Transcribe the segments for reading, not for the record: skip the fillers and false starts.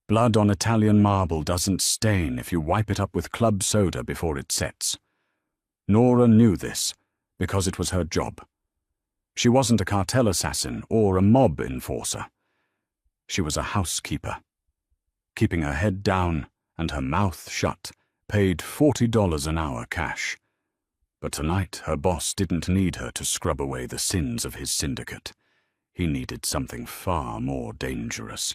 Blood on Italian marble doesn't stain if you wipe it up with club soda before it sets. Nora knew this because it was her job. She wasn't a cartel assassin or a mob enforcer. She was a housekeeper. Keeping her head down and her mouth shut, paid $40 an hour cash. But tonight her boss didn't need her to scrub away the sins of his syndicate. He needed something far more dangerous.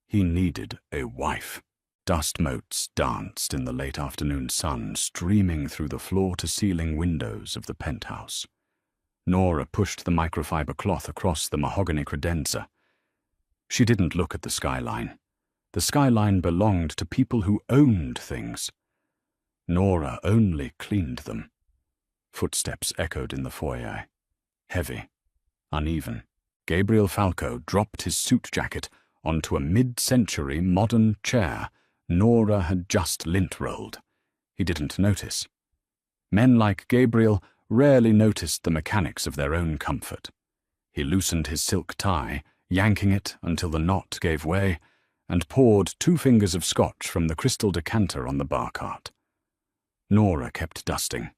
He needed a wife. Dust motes danced in the late afternoon sun, streaming through the floor-to-ceiling windows of the penthouse. Nora pushed the microfiber cloth across the mahogany credenza. She didn't look at the skyline. The skyline belonged to people who owned things. Nora only cleaned them. Footsteps echoed in the foyer. Heavy, uneven. Gabriel Falco dropped his suit jacket onto a mid-century modern chair Nora had just lint-rolled. He didn't notice. Men like Gabriel rarely noticed the mechanics of their own comfort. He loosened his silk tie, yanking it until the knot gave way, and poured 2 fingers of scotch from the crystal decanter on the bar cart. Nora kept dusting.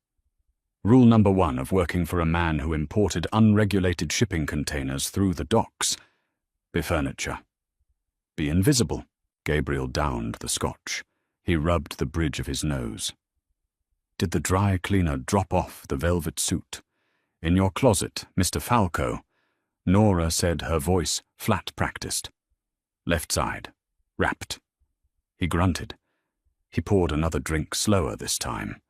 Rule number 1 of working for a man who imported unregulated shipping containers through the docks: be furniture. Be invisible. Gabriel downed the scotch. He rubbed the bridge of his nose. Did the dry cleaner drop off the velvet suit? In your closet, Mr. Falco. Nora said, her voice flat-practiced. Left side. Wrapped. He grunted. He poured another drink slower this time.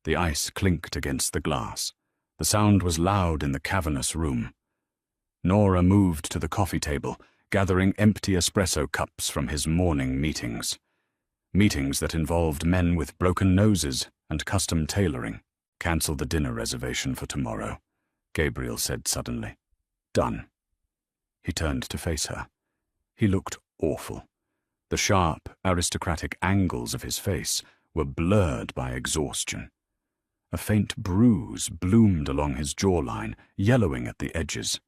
The ice clinked against the glass. The sound was loud in the cavernous room. Nora moved to the coffee table, gathering empty espresso cups from his morning meetings. Meetings that involved men with broken noses and custom tailoring. Cancel the dinner reservation for tomorrow, Gabriel said suddenly. Done. He turned to face her. He looked awful. The sharp, aristocratic angles of his face were blurred by exhaustion. A faint bruise bloomed along his jawline, yellowing at the edges.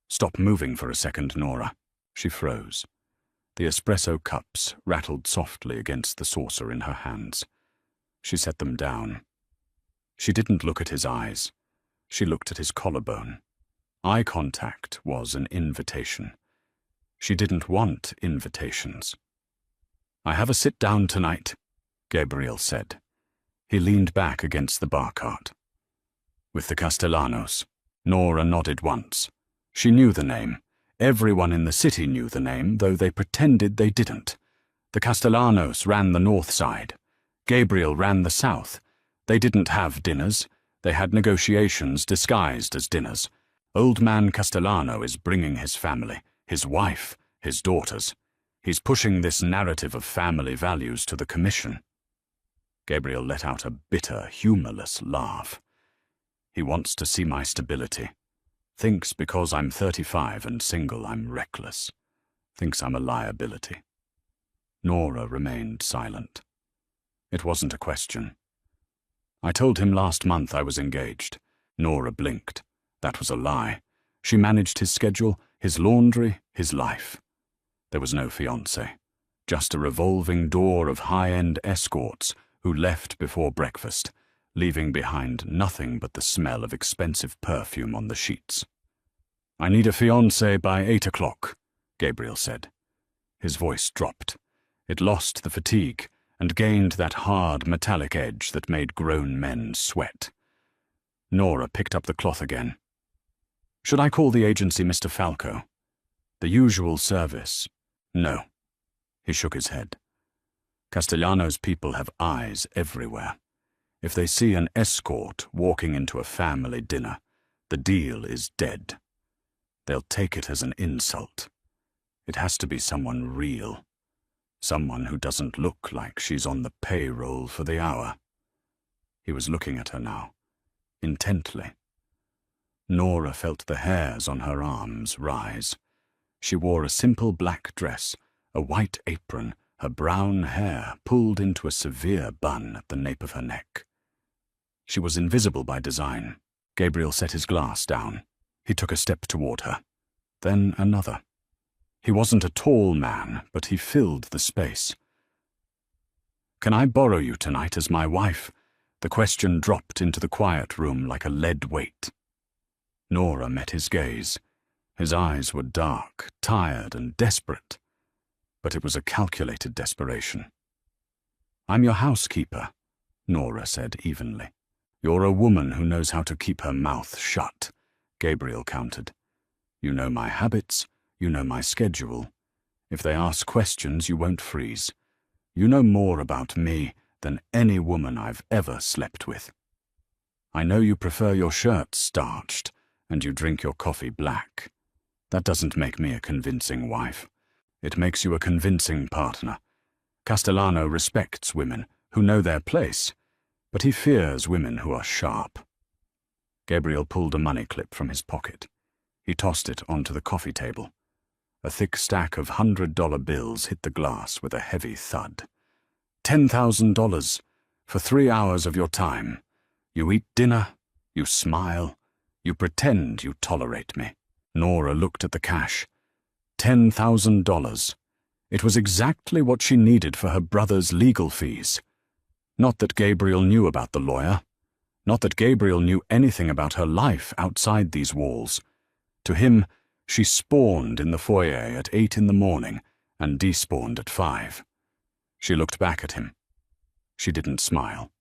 Stop moving for a second, Nora. She froze. The espresso cups rattled softly against the saucer in her hands. She set them down. She didn't look at his eyes. She looked at his collarbone. Eye contact was an invitation. She didn't want invitations. I have a sit-down tonight, Gabriel said. He leaned back against the bar cart. With the Castellanos. Nora nodded once. She knew the name. Everyone in the city knew the name, though they pretended they didn't. The Castellanos ran the north side. Gabriel ran the south. They didn't have dinners. They had negotiations disguised as dinners. Old man Castellano is bringing his family, his wife, his daughters. He's pushing this narrative of family values to the commission. Gabriel let out a bitter, humorless laugh. He wants to see my stability. Thinks because I'm 35 and single I'm reckless. Thinks I'm a liability. Nora remained silent. It wasn't a question. I told him last month I was engaged. Nora blinked. That was a lie. She managed his schedule, his laundry, his life. There was no fiancé. Just a revolving door of high-end escorts who left before breakfast, leaving behind nothing but the smell of expensive perfume on the sheets. I need a fiancé by 8 o'clock, Gabriel said. His voice dropped. It lost the fatigue and gained that hard metallic edge that made grown men sweat. Nora picked up the cloth again. Should I call the agency Mr. Falco? The usual service. No. He shook his head. Castellano's people have eyes everywhere. If they see an escort walking into a family dinner, the deal is dead. They'll take it as an insult. It has to be someone real. Someone who doesn't look like she's on the payroll for the hour. He was looking at her now, intently. Nora felt the hairs on her arms rise. She wore a simple black dress, a white apron, her brown hair pulled into a severe bun at the nape of her neck. She was invisible by design. Gabriel set his glass down. He took a step toward her, then another. He wasn't a tall man, but he filled the space. "Can I borrow you tonight as my wife?" The question dropped into the quiet room like a lead weight. Nora met his gaze. His eyes were dark, tired, and desperate. But it was a calculated desperation. "I'm your housekeeper," Nora said evenly. "You're a woman who knows how to keep her mouth shut," Gabriel countered. "You know my habits, you know my schedule. If they ask questions, you won't freeze. You know more about me than any woman I've ever slept with. I know you prefer your shirts starched, and you drink your coffee black. That doesn't make me a convincing wife. It makes you a convincing partner. Castellano respects women who know their place, but he fears women who are sharp." Gabriel pulled a money clip from his pocket. He tossed it onto the coffee table. A thick stack of $100 bills hit the glass with a heavy thud. $10,000 for 3 hours of your time. You eat dinner, you smile, you pretend you tolerate me. Nora looked at the cash. $10,000. It was exactly what she needed for her brother's legal fees. Not that Gabriel knew about the lawyer. Not that Gabriel knew anything about her life outside these walls. To him, she spawned in the foyer at 8 in the morning and despawned at 5. She looked back at him. She didn't smile.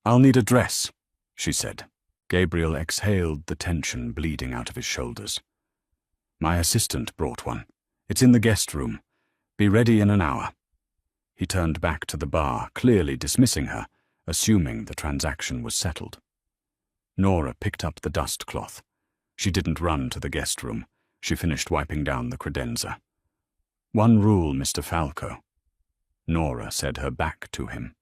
"I'll need a dress," she said. Gabriel exhaled the tension bleeding out of his shoulders. "My assistant brought one. It's in the guest room. Be ready in an hour." He turned back to the bar, clearly dismissing her, assuming the transaction was settled. Nora picked up the dust cloth. She didn't run to the guest room. She finished wiping down the credenza. "One rule, Mr. Falco." Nora said her back to him.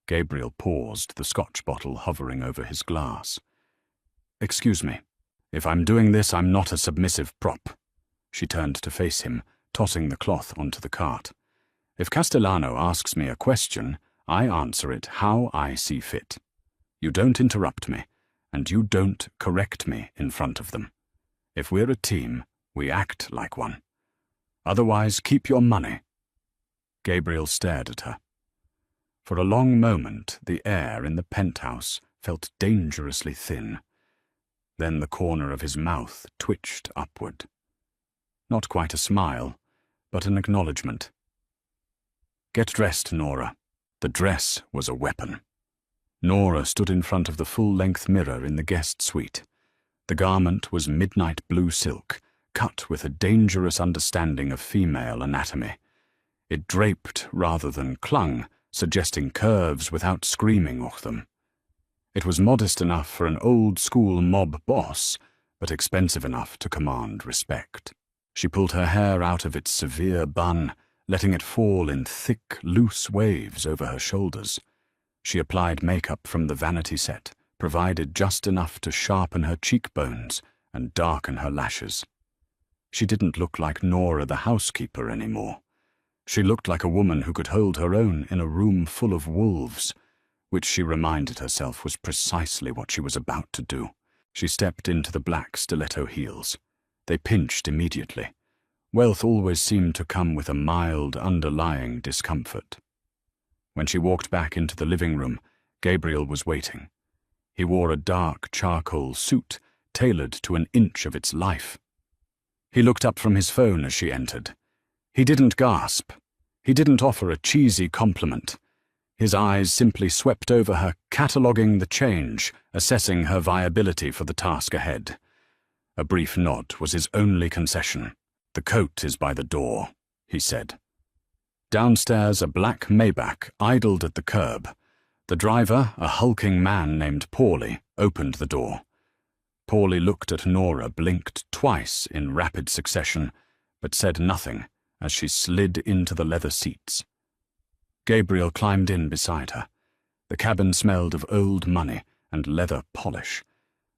Gabriel paused, the scotch bottle hovering over his glass. "Excuse me. If I'm doing this, I'm not a submissive prop." She turned to face him, tossing the cloth onto the cart. "If Castellano asks me a question, I answer it how I see fit. You don't interrupt me, and you don't correct me in front of them. If we're a team, we act like one. Otherwise, keep your money." Gabriel stared at her. For a long moment, the air in the penthouse felt dangerously thin. Then the corner of his mouth twitched upward. Not quite a smile, but an acknowledgement. "Get dressed, Nora." The dress was a weapon. Nora stood in front of the full-length mirror in the guest suite. The garment was midnight blue silk, cut with a dangerous understanding of female anatomy. It draped rather than clung, suggesting curves without screaming off them. It was modest enough for an old-school mob boss, but expensive enough to command respect. She pulled her hair out of its severe bun, letting it fall in thick, loose waves over her shoulders. She applied makeup from the vanity set, provided just enough to sharpen her cheekbones and darken her lashes. She didn't look like Nora the housekeeper anymore. She looked like a woman who could hold her own in a room full of wolves, which she reminded herself was precisely what she was about to do. She stepped into the black stiletto heels. They pinched immediately. Wealth always seemed to come with a mild, underlying discomfort. When she walked back into the living room, Gabriel was waiting. He wore a dark charcoal suit, tailored to an inch of its life. He looked up from his phone as she entered. He didn't gasp. He didn't offer a cheesy compliment. His eyes simply swept over her, cataloguing the change, assessing her viability for the task ahead. A brief nod was his only concession. "The coat is by the door," he said. Downstairs, a black Maybach idled at the curb. The driver, a hulking man named Paulie, opened the door. Paulie looked at Nora, blinked twice in rapid succession, but said nothing as she slid into the leather seats. Gabriel climbed in beside her. The cabin smelled of old money and leather polish.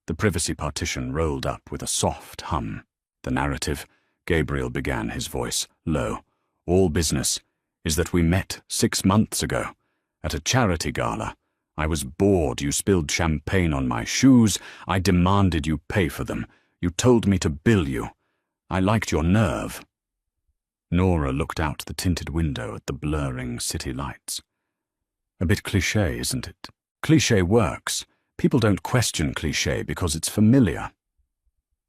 The privacy partition rolled up with a soft hum. The narrative, Gabriel began, his voice low, all business, is that we met 6 months ago at a charity gala. I was bored. You spilled champagne on my shoes. I demanded you pay for them. You told me to bill you. I liked your nerve. Nora looked out the tinted window at the blurring city lights. A bit cliché, isn't it? Cliché works. People don't question cliché because it's familiar.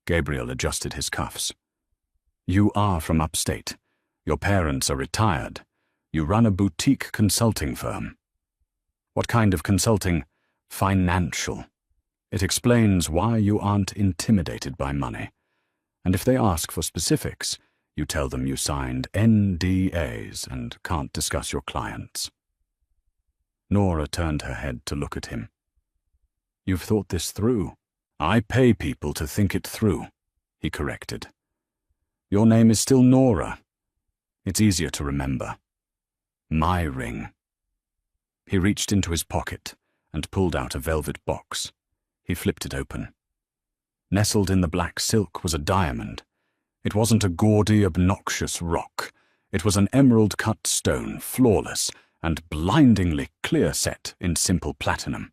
Gabriel adjusted his cuffs. You are from upstate. Your parents are retired. You run a boutique consulting firm. What kind of consulting? Financial. It explains why you aren't intimidated by money. And if they ask for specifics, you tell them you signed NDAs and can't discuss your clients. Nora turned her head to look at him. You've thought this through. I pay people to think it through, he corrected. Your name is still Nora. It's easier to remember. My ring. He reached into his pocket and pulled out a velvet box. He flipped it open. Nestled in the black silk was a diamond. It wasn't a gaudy, obnoxious rock. It was an emerald-cut stone, flawless, and blindingly clear set in simple platinum.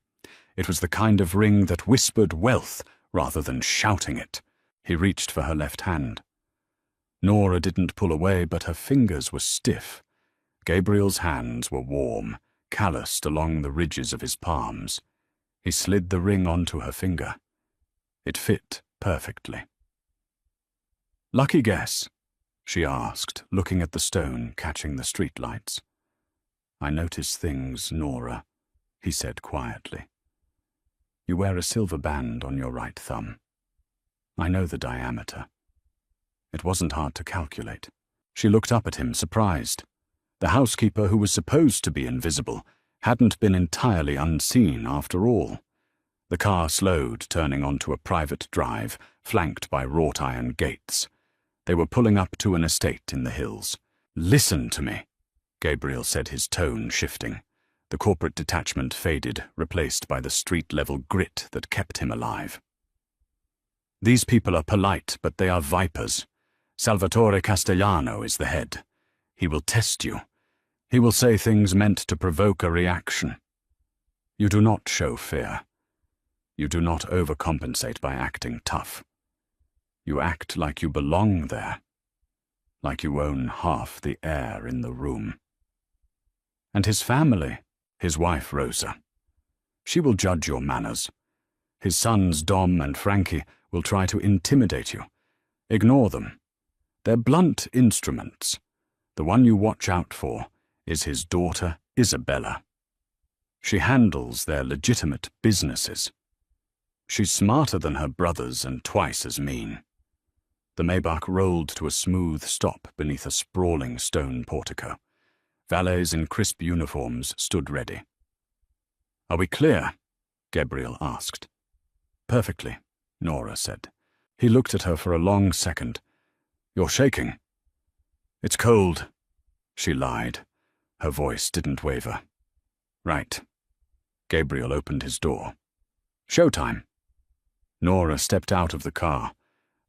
It was the kind of ring that whispered wealth rather than shouting it. He reached for her left hand. Nora didn't pull away, but her fingers were stiff. Gabriel's hands were warm, calloused along the ridges of his palms. He slid the ring onto her finger. It fit perfectly. Lucky guess, she asked, looking at the stone catching the streetlights. I notice things, Nora, he said quietly. You wear a silver band on your right thumb. I know the diameter. It wasn't hard to calculate. She looked up at him, surprised. The housekeeper, who was supposed to be invisible, hadn't been entirely unseen after all. The car slowed, turning onto a private drive, flanked by wrought-iron gates. They were pulling up to an estate in the hills. Listen to me, Gabriel said, his tone shifting. The corporate detachment faded, replaced by the street-level grit that kept him alive. These people are polite, but they are vipers. Salvatore Castellano is the head. He will test you. He will say things meant to provoke a reaction. You do not show fear. You do not overcompensate by acting tough. You act like you belong there, like you own half the air in the room. And his family, his wife Rosa, she will judge your manners. His sons Dom and Frankie will try to intimidate you. Ignore them. They're blunt instruments. The one you watch out for is his daughter Isabella. She handles their legitimate businesses. She's smarter than her brothers and twice as mean. The Maybach rolled to a smooth stop beneath a sprawling stone portico. Valets in crisp uniforms stood ready. Are we clear? Gabriel asked. Perfectly, Nora said. He looked at her for a long second. You're shaking. It's cold, she lied. Her voice didn't waver. Right. Gabriel opened his door. Showtime. Nora stepped out of the car.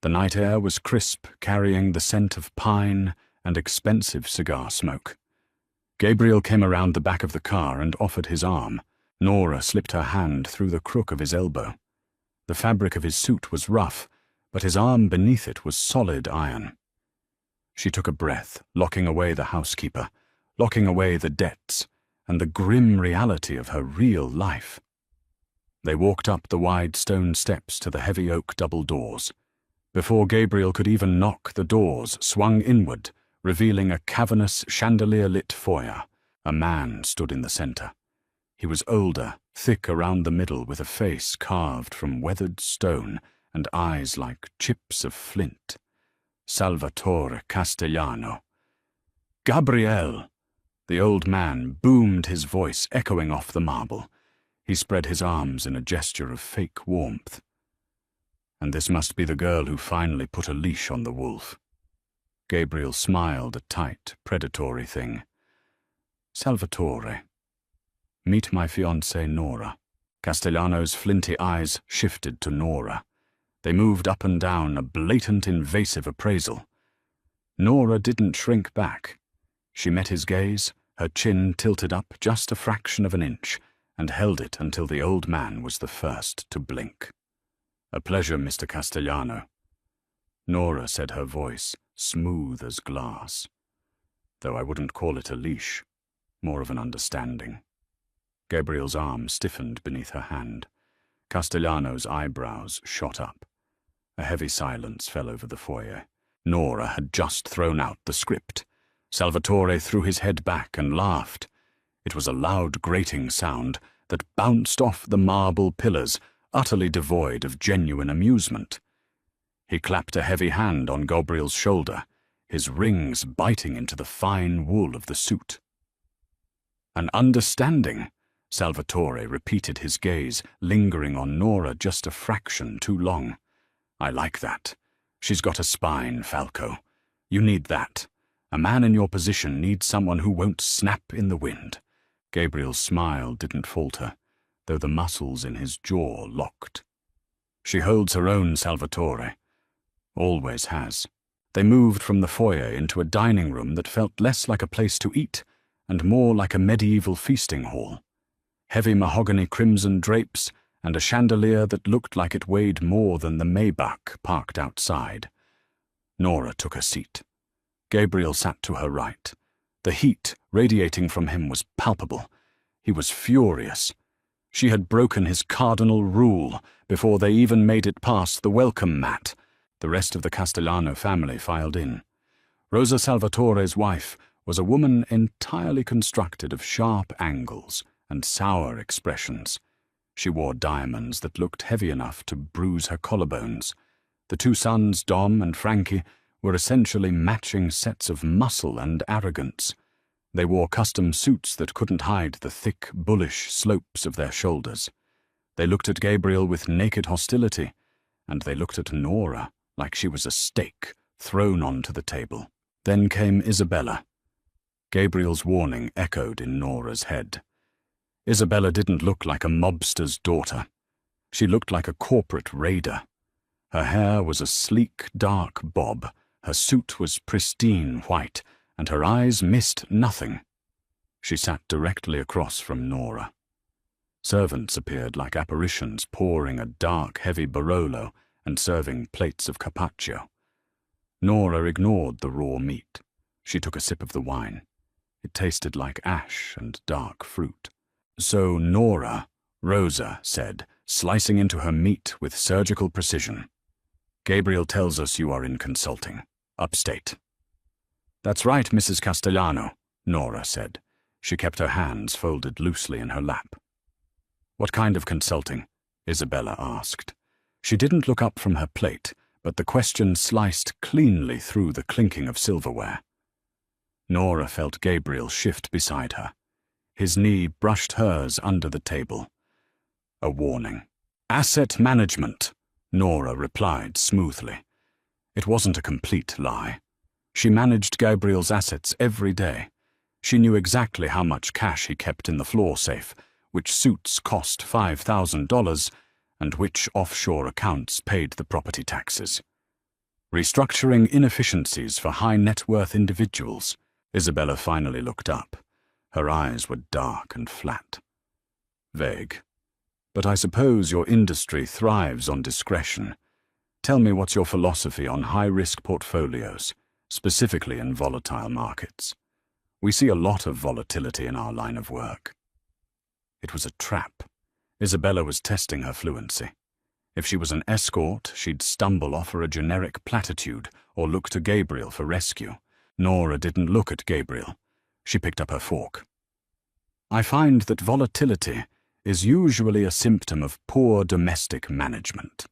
The night air was crisp, carrying the scent of pine and expensive cigar smoke. Gabriel came around the back of the car and offered his arm. Nora slipped her hand through the crook of his elbow. The fabric of his suit was rough, but his arm beneath it was solid iron. She took a breath, locking away the housekeeper, locking away the debts, and the grim reality of her real life. They walked up the wide stone steps to the heavy oak double doors. Before Gabriel could even knock, the doors swung inward, revealing a cavernous, chandelier-lit foyer. A man stood in the center. He was older, thick around the middle, with a face carved from weathered stone and eyes like chips of flint. Salvatore Castellano. Gabriel! The old man boomed, his voice echoing off the marble. He spread his arms in a gesture of fake warmth. And this must be the girl who finally put a leash on the wolf. Gabriel smiled, a tight, predatory thing. Salvatore. Meet my fiancée Nora. Castellano's flinty eyes shifted to Nora. They moved up and down, a blatant, invasive appraisal. Nora didn't shrink back. She met his gaze, her chin tilted up just a fraction of an inch, and held it until the old man was the first to blink. A pleasure, Mr. Castellano. Nora said, her voice smooth as glass. though I wouldn't call it a leash, more of an understanding. Gabriel's arm stiffened beneath her hand. Castellano's eyebrows shot up. A heavy silence fell over the foyer. Nora had just thrown out the script. Salvatore threw his head back and laughed. It was a loud, grating sound that bounced off the marble pillars, utterly devoid of genuine amusement. He clapped a heavy hand on Gabriel's shoulder, his rings biting into the fine wool of the suit. An understanding, Salvatore repeated, his gaze lingering on Nora just a fraction too long. I like that. She's got a spine, Falco. You need that. A man in your position needs someone who won't snap in the wind. Gabriel's smile didn't falter, though the muscles in his jaw locked. She holds her own, Salvatore. Always has. They moved from the foyer into a dining room that felt less like a place to eat and more like a medieval feasting hall. Heavy mahogany crimson drapes and a chandelier that looked like it weighed more than the Maybach parked outside. Nora took a seat. Gabriel sat to her right. The heat radiating from him was palpable. He was furious. She had broken his cardinal rule before they even made it past the welcome mat. The rest of the Castellano family filed in. Rosa Salvatore's wife was a woman entirely constructed of sharp angles and sour expressions. She wore diamonds that looked heavy enough to bruise her collarbones. The two sons, Dom and Frankie, were essentially matching sets of muscle and arrogance. They wore custom suits that couldn't hide the thick, bullish slopes of their shoulders. They looked at Gabriel with naked hostility, and they looked at Nora like she was a steak thrown onto the table. Then came Isabella. Gabriel's warning echoed in Nora's head. Isabella didn't look like a mobster's daughter. She looked like a corporate raider. Her hair was a sleek, dark bob, her suit was pristine white, and her eyes missed nothing. She sat directly across from Nora. Servants appeared like apparitions, pouring a dark, heavy Barolo and serving plates of carpaccio. Nora ignored the raw meat. She took a sip of the wine. It tasted like ash and dark fruit. So Nora, Rosa said, slicing into her meat with surgical precision. Gabriel tells us you are in consulting, upstate. That's right, Mrs. Castellano, Nora said. She kept her hands folded loosely in her lap. What kind of consulting? Isabella asked. She didn't look up from her plate, but the question sliced cleanly through the clinking of silverware. Nora felt Gabriel shift beside her. His knee brushed hers under the table. A warning. Asset management, Nora replied smoothly. It wasn't a complete lie. She managed Gabriel's assets every day. She knew exactly how much cash he kept in the floor safe, which suits cost $5,000, and which offshore accounts paid the property taxes. Restructuring inefficiencies for high-net-worth individuals. Isabella finally looked up. Her eyes were dark and flat. Vague. But I suppose your industry thrives on discretion. Tell me what's your philosophy on high-risk portfolios, specifically in volatile markets. We see a lot of volatility in our line of work. It was a trap. Isabella was testing her fluency. If she was an escort, she'd stumble offer a generic platitude or look to Gabriel for rescue. Nora didn't look at Gabriel. She picked up her fork. I find that volatility is usually a symptom of poor domestic management.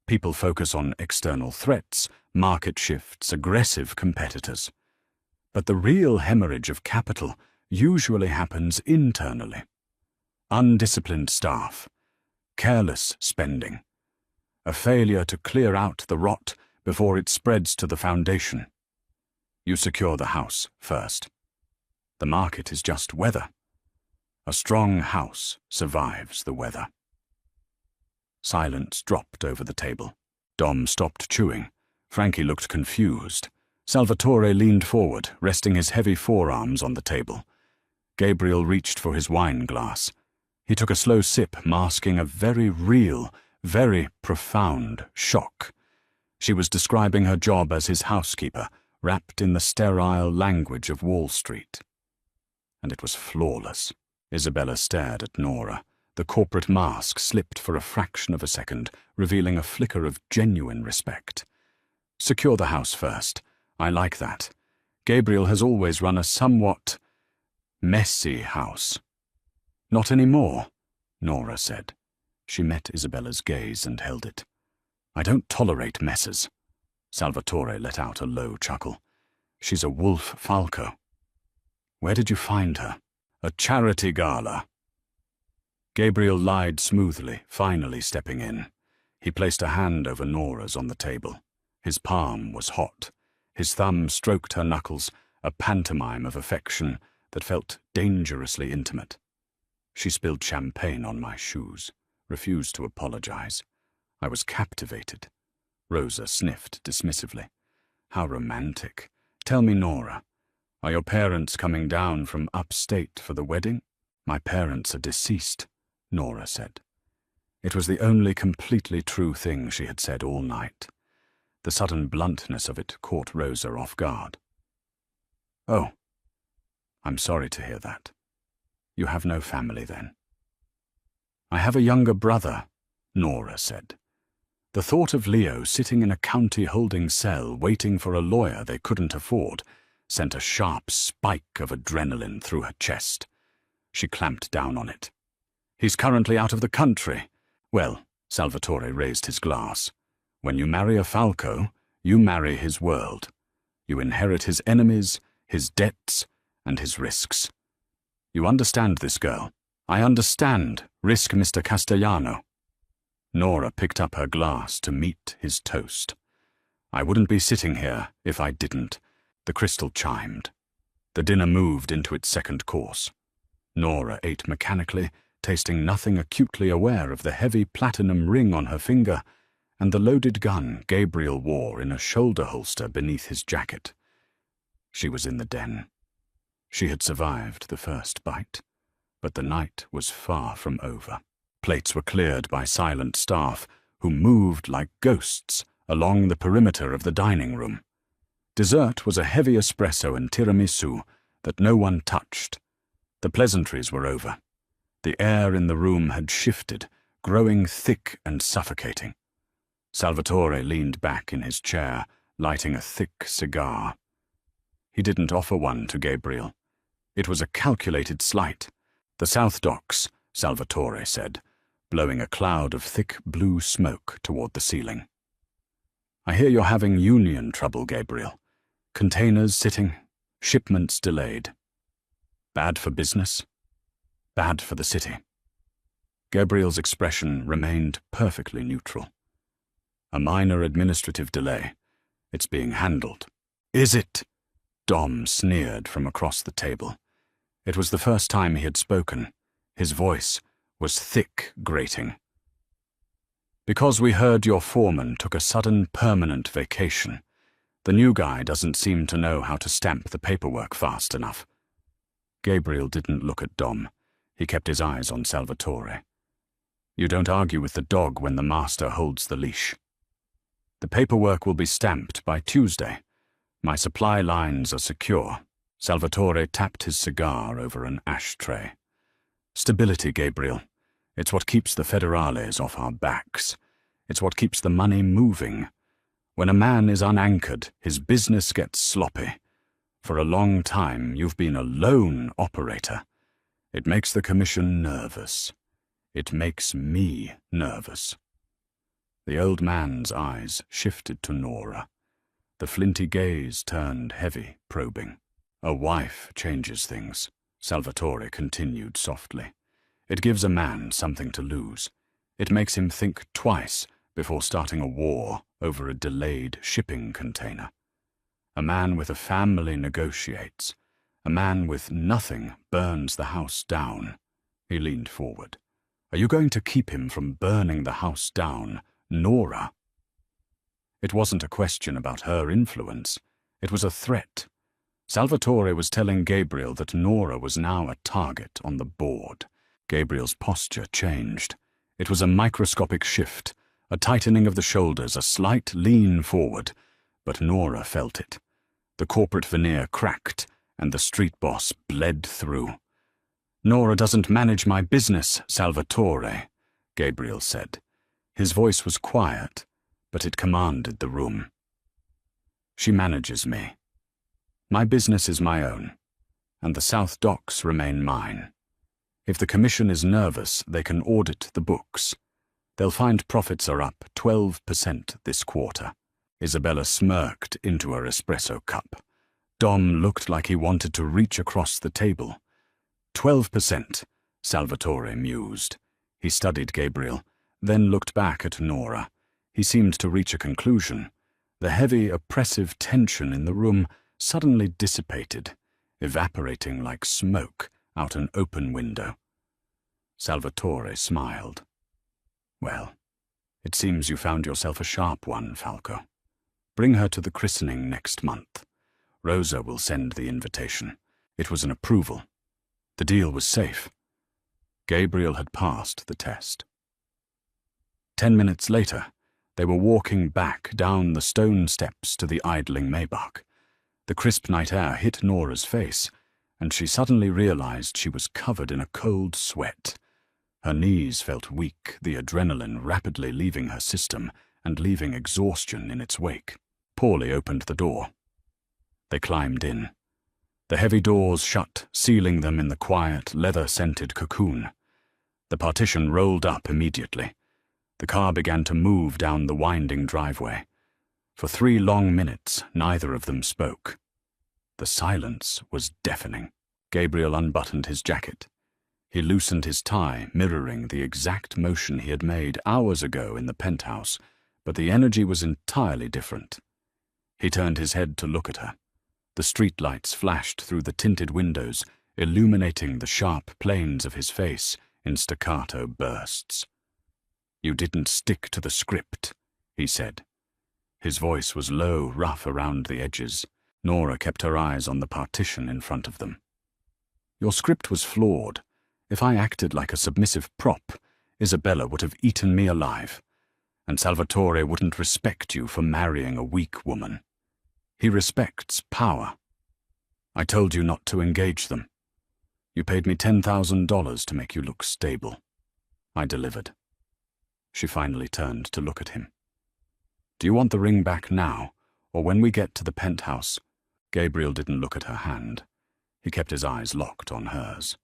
People focus on external threats, market shifts, aggressive competitors. But the real hemorrhage of capital usually happens internally. Undisciplined staff, careless spending, a failure to clear out the rot before it spreads to the foundation. You secure the house first. The market is just weather. A strong house survives the weather. Silence dropped over the table. Dom stopped chewing. Frankie looked confused. Salvatore leaned forward, resting his heavy forearms on the table. Gabriel reached for his wine glass. He took a slow sip, masking a very real, very profound shock. She was describing her job as his housekeeper, wrapped in the sterile language of Wall Street. And it was flawless. Isabella stared at Nora. The corporate mask slipped for a fraction of a second, revealing a flicker of genuine respect. "Secure the house first. I like that. Gabriel has always run a somewhat messy house." "Not anymore," Nora said. She met Isabella's gaze and held it. "I don't tolerate messes." Salvatore let out a low chuckle. "She's a wolf falco." "Where did you find her?" "A charity gala." Gabriel lied smoothly, finally stepping in. He placed a hand over Nora's on the table. His palm was hot. His thumb stroked her knuckles, a pantomime of affection that felt dangerously intimate. She spilled champagne on my shoes, refused to apologize. I was captivated. Rosa sniffed dismissively. "How romantic. Tell me, Nora, are your parents coming down from upstate for the wedding?" "My parents are deceased," Nora said. It was the only completely true thing she had said all night. The sudden bluntness of it caught Rosa off guard. "Oh, I'm sorry to hear that. You have no family, then?" "I have a younger brother," Nora said. The thought of Leo sitting in a county holding cell waiting for a lawyer they couldn't afford sent a sharp spike of adrenaline through her chest. She clamped down on it. "He's currently out of the country." "Well," Salvatore raised his glass, "when you marry a falco, you marry his world. You inherit his enemies, his debts, and his risks. You understand this girl?" "I understand. Risk Mr. Castellano." Nora picked up her glass to meet his toast. "I wouldn't be sitting here if I didn't." The crystal chimed. The dinner moved into its second course. Nora ate mechanically, tasting nothing, acutely aware of the heavy platinum ring on her finger and the loaded gun Gabriel wore in a shoulder holster beneath his jacket. She was in the den. She had survived the first bite, but the night was far from over. Plates were cleared by silent staff, who moved like ghosts along the perimeter of the dining room. Dessert was a heavy espresso and tiramisu that no one touched. The pleasantries were over. The air in the room had shifted, growing thick and suffocating. Salvatore leaned back in his chair, lighting a thick cigar. He didn't offer one to Gabriel. It was a calculated slight. "The South Docks," Salvatore said, blowing a cloud of thick blue smoke toward the ceiling. "I hear you're having union trouble, Gabriel. Containers sitting, shipments delayed. Bad for business, bad for the city." Gabriel's expression remained perfectly neutral. "A minor administrative delay. It's being handled." "Is it?" Dom sneered from across the table. It was the first time he had spoken. His voice was thick, grating. "Because we heard your foreman took a sudden permanent vacation. The new guy doesn't seem to know how to stamp the paperwork fast enough." Gabriel didn't look at Dom. He kept his eyes on Salvatore. "You don't argue with the dog when the master holds the leash." "The paperwork will be stamped by Tuesday. My supply lines are secure." Salvatore tapped his cigar over an ashtray. "Stability, Gabriel. It's what keeps the federales off our backs. It's what keeps the money moving. When a man is unanchored, his business gets sloppy. For a long time, you've been a lone operator. It makes the commission nervous. It makes me nervous." The old man's eyes shifted to Nora. The flinty gaze turned heavy, probing. "A wife changes things," Salvatore continued softly. "It gives a man something to lose. It makes him think twice before starting a war over a delayed shipping container. A man with a family negotiates. A man with nothing burns the house down." He leaned forward. "Are you going to keep him from burning the house down, Nora?" It wasn't a question about her influence. It was a threat. Salvatore was telling Gabriel that Nora was now a target on the board. Gabriel's posture changed. It was a microscopic shift, a tightening of the shoulders, a slight lean forward, but Nora felt it. The corporate veneer cracked, and the street boss bled through. "Nora doesn't manage my business, Salvatore," Gabriel said. His voice was quiet, but it commanded the room. "She manages me. My business is my own, and the South Docks remain mine. If the commission is nervous, they can audit the books. They'll find profits are up 12% this quarter." Isabella smirked into her espresso cup. Dom looked like he wanted to reach across the table. 12%, Salvatore mused. He studied Gabriel, then looked back at Nora. He seemed to reach a conclusion. The heavy, oppressive tension in the room suddenly dissipated, evaporating like smoke out an open window. Salvatore smiled. "Well, it seems you found yourself a sharp one, Falco. Bring her to the christening next month. Rosa will send the invitation." It was an approval. The deal was safe. Gabriel had passed the test. 10 minutes later, they were walking back down the stone steps to the idling Maybach. The crisp night air hit Nora's face, and she suddenly realized she was covered in a cold sweat. Her knees felt weak, the adrenaline rapidly leaving her system and leaving exhaustion in its wake. Paulie opened the door. They climbed in. The heavy doors shut, sealing them in the quiet, leather-scented cocoon. The partition rolled up immediately. The car began to move down the winding driveway. For 3 long minutes, neither of them spoke. The silence was deafening. Gabriel unbuttoned his jacket. He loosened his tie, mirroring the exact motion he had made hours ago in the penthouse, but the energy was entirely different. He turned his head to look at her. The streetlights flashed through the tinted windows, illuminating the sharp planes of his face in staccato bursts. "You didn't stick to the script," he said. His voice was low, rough around the edges. Nora kept her eyes on the partition in front of them. "Your script was flawed. If I acted like a submissive prop, Isabella would have eaten me alive. And Salvatore wouldn't respect you for marrying a weak woman. He respects power. I told you not to engage them. You paid me $10,000 to make you look stable. I delivered." She finally turned to look at him. "Do you want the ring back now, or when we get to the penthouse?" Gabriel didn't look at her hand. He kept his eyes locked on hers.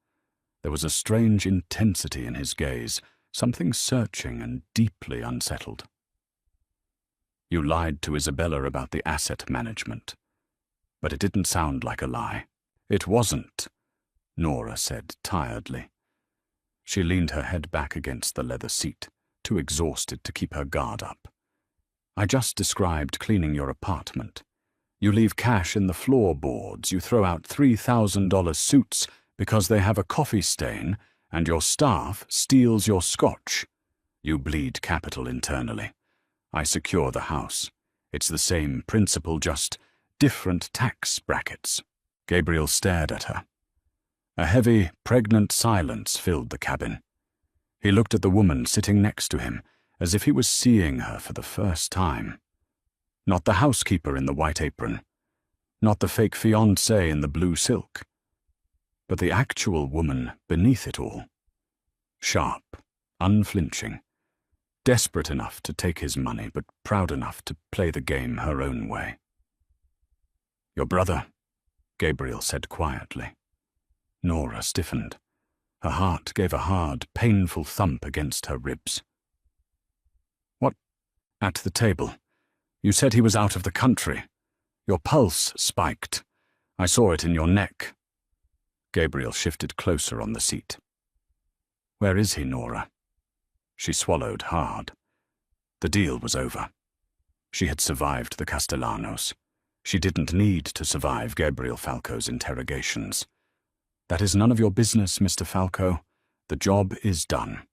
There was a strange intensity in his gaze, something searching and deeply unsettled. "You lied to Isabella about the asset management. But it didn't sound like a lie." "It wasn't," Nora said tiredly. She leaned her head back against the leather seat, too exhausted to keep her guard up. "I just described cleaning your apartment. You leave cash in the floorboards, you throw out $3,000 suits because they have a coffee stain, and your staff steals your scotch. You bleed capital internally. I secure the house. It's the same principle, just different tax brackets." Gabriel stared at her. A heavy, pregnant silence filled the cabin. He looked at the woman sitting next to him, as if he was seeing her for the first time. Not the housekeeper in the white apron, not the fake fiancé in the blue silk, but the actual woman beneath it all. Sharp, unflinching, desperate enough to take his money, but proud enough to play the game her own way. "Your brother," Gabriel said quietly. Nora stiffened. Her heart gave a hard, painful thump against her ribs. "What?" "At the table. You said he was out of the country. Your pulse spiked. I saw it in your neck." Gabriel shifted closer on the seat. "Where is he, Nora?" She swallowed hard. The deal was over. She had survived the Castellanos. She didn't need to survive Gabriel Falco's interrogations. "That is none of your business, Mr. Falco. The job is done."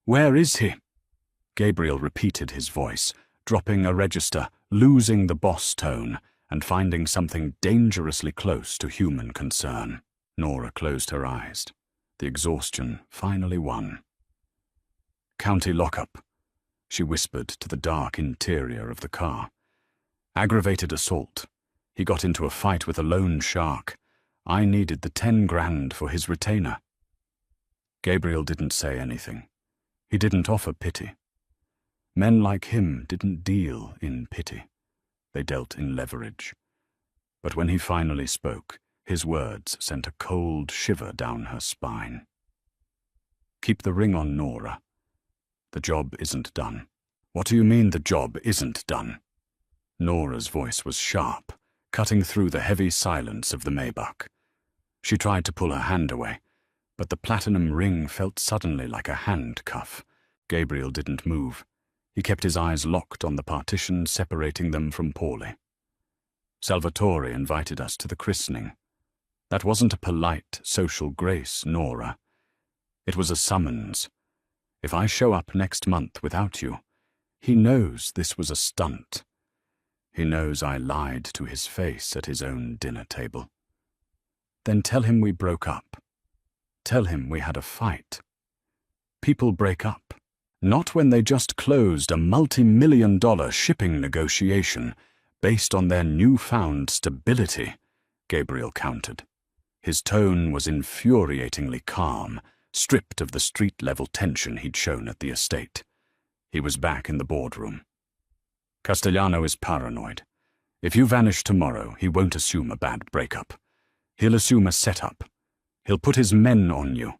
"Where is he?" Gabriel repeated his voice, dropping a register, losing the boss tone, and finding something dangerously close to human concern. Nora closed her eyes. The exhaustion finally won. "County lockup," she whispered to the dark interior of the car. "Aggravated assault. He got into a fight with a loan shark. I needed the 10 grand for his retainer. Gabriel didn't say anything. He didn't offer pity. Men like him didn't deal in pity. They dealt in leverage. But when he finally spoke, his words sent a cold shiver down her spine. Keep the ring on, Nora. The job isn't done. What do you mean the job isn't done? Nora's voice was sharp, cutting through the heavy silence of the Maybach. She tried to pull her hand away, but the platinum ring felt suddenly like a handcuff. Gabriel didn't move. He kept his eyes locked on the partition separating them from Paulie. Salvatore invited us to the christening. That wasn't a polite social grace, Nora. It was a summons. If I show up next month without you, he knows this was a stunt. He knows I lied to his face at his own dinner table. Then tell him we broke up. Tell him we had a fight. People break up, not when they just closed a multi-million-dollar shipping negotiation based on their newfound stability, Gabriel countered. His tone was infuriatingly calm, stripped of the street-level tension he'd shown at the estate. He was back in the boardroom. Castellano is paranoid. If you vanish tomorrow, he won't assume a bad breakup. He'll assume a setup. He'll put his men on you.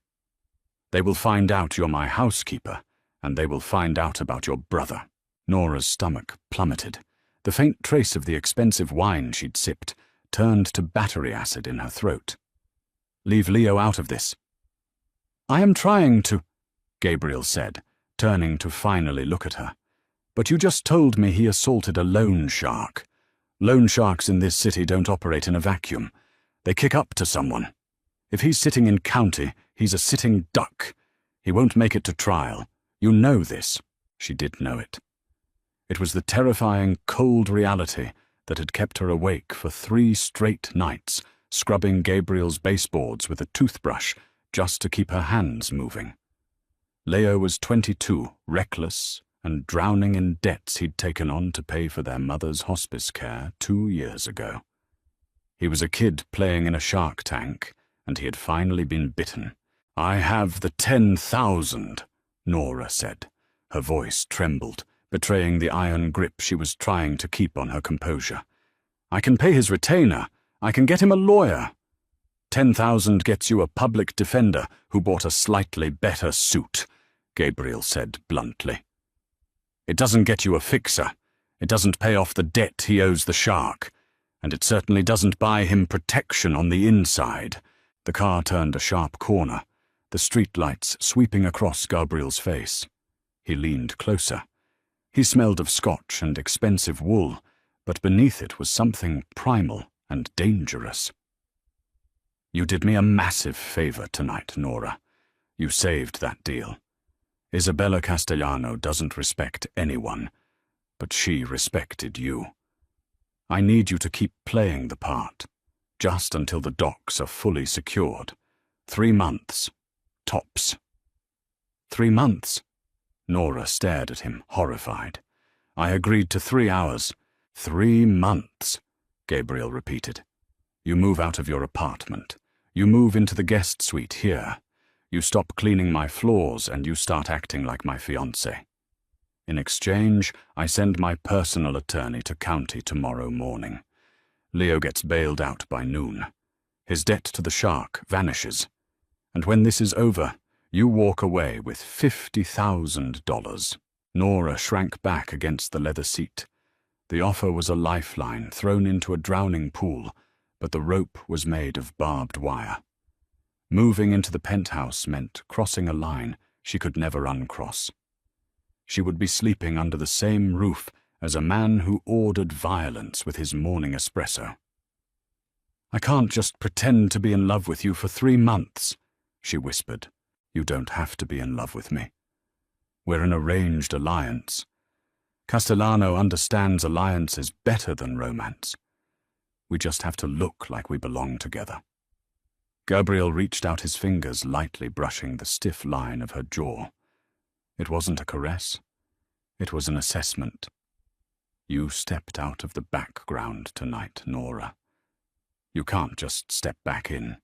They will find out you're my housekeeper, and they will find out about your brother. Nora's stomach plummeted. The faint trace of the expensive wine she'd sipped turned to battery acid in her throat. Leave Leo out of this. I am trying to, Gabriel said, turning to finally look at her. But you just told me he assaulted a loan shark. Loan sharks in this city don't operate in a vacuum. They kick up to someone. If he's sitting in county, he's a sitting duck. He won't make it to trial. You know this. She did know it. It was the terrifying, cold reality that had kept her awake for 3 straight nights, scrubbing Gabriel's baseboards with a toothbrush just to keep her hands moving. Leo was 22, reckless, and drowning in debts he'd taken on to pay for their mother's hospice care 2 years ago. He was a kid playing in a shark tank, and he had finally been bitten. I have the 10,000, Nora said. Her voice trembled, betraying the iron grip she was trying to keep on her composure. I can pay his retainer. I can get him a lawyer. 10,000 gets you a public defender who bought a slightly better suit, Gabriel said bluntly. It doesn't get you a fixer. It doesn't pay off the debt he owes the shark. And it certainly doesn't buy him protection on the inside. The car turned a sharp corner, the streetlights sweeping across Gabriel's face. He leaned closer. He smelled of scotch and expensive wool, but beneath it was something primal and dangerous. You did me a massive favor tonight, Nora. You saved that deal. Isabella Castellano doesn't respect anyone, but she respected you. I need you to keep playing the part, just until the docks are fully secured. 3 months, tops. 3 months? Nora stared at him, horrified. I agreed to 3 hours. 3 months, Gabriel repeated. You move out of your apartment. You move into the guest suite here. You stop cleaning my floors and you start acting like my fiancé. In exchange, I send my personal attorney to county tomorrow morning. Leo gets bailed out by noon. His debt to the shark vanishes. And when this is over, you walk away with $50,000. Nora shrank back against the leather seat. The offer was a lifeline thrown into a drowning pool, but the rope was made of barbed wire. Moving into the penthouse meant crossing a line she could never uncross. She would be sleeping under the same roof as a man who ordered violence with his morning espresso. I can't just pretend to be in love with you for 3 months, she whispered. You don't have to be in love with me. We're an arranged alliance. Castellano understands alliances better than romance. We just have to look like we belong together. Gabriel reached out his fingers, lightly brushing the stiff line of her jaw. It wasn't a caress. It was an assessment. You stepped out of the background tonight, Nora. You can't just step back in.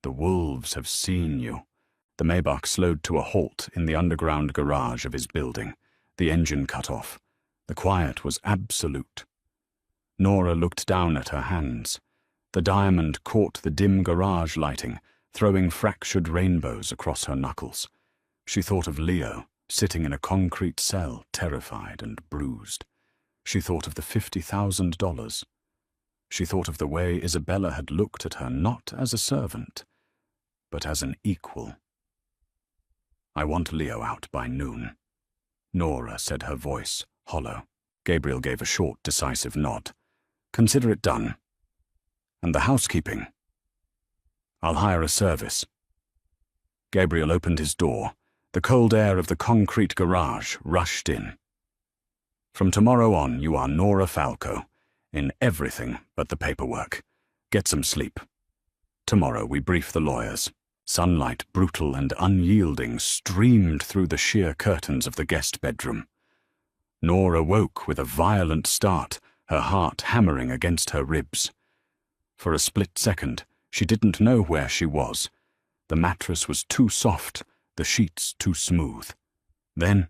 The wolves have seen you. The Maybach slowed to a halt in the underground garage of his building, the engine cut off. The quiet was absolute. Nora looked down at her hands. The diamond caught the dim garage lighting, throwing fractured rainbows across her knuckles. She thought of Leo, sitting in a concrete cell, terrified and bruised. She thought of the $50,000. She thought of the way Isabella had looked at her not as a servant, but as an equal. I want Leo out by noon. Nora said, her voice hollow. Gabriel gave a short, decisive nod. Consider it done. And the housekeeping? I'll hire a service. Gabriel opened his door. The cold air of the concrete garage rushed in. From tomorrow on, you are Nora Falco, in everything but the paperwork. Get some sleep. Tomorrow we brief the lawyers. Sunlight, brutal and unyielding, streamed through the sheer curtains of the guest bedroom. Nora woke with a violent start, her heart hammering against her ribs. For a split second, she didn't know where she was. The mattress was too soft, the sheets too smooth. Then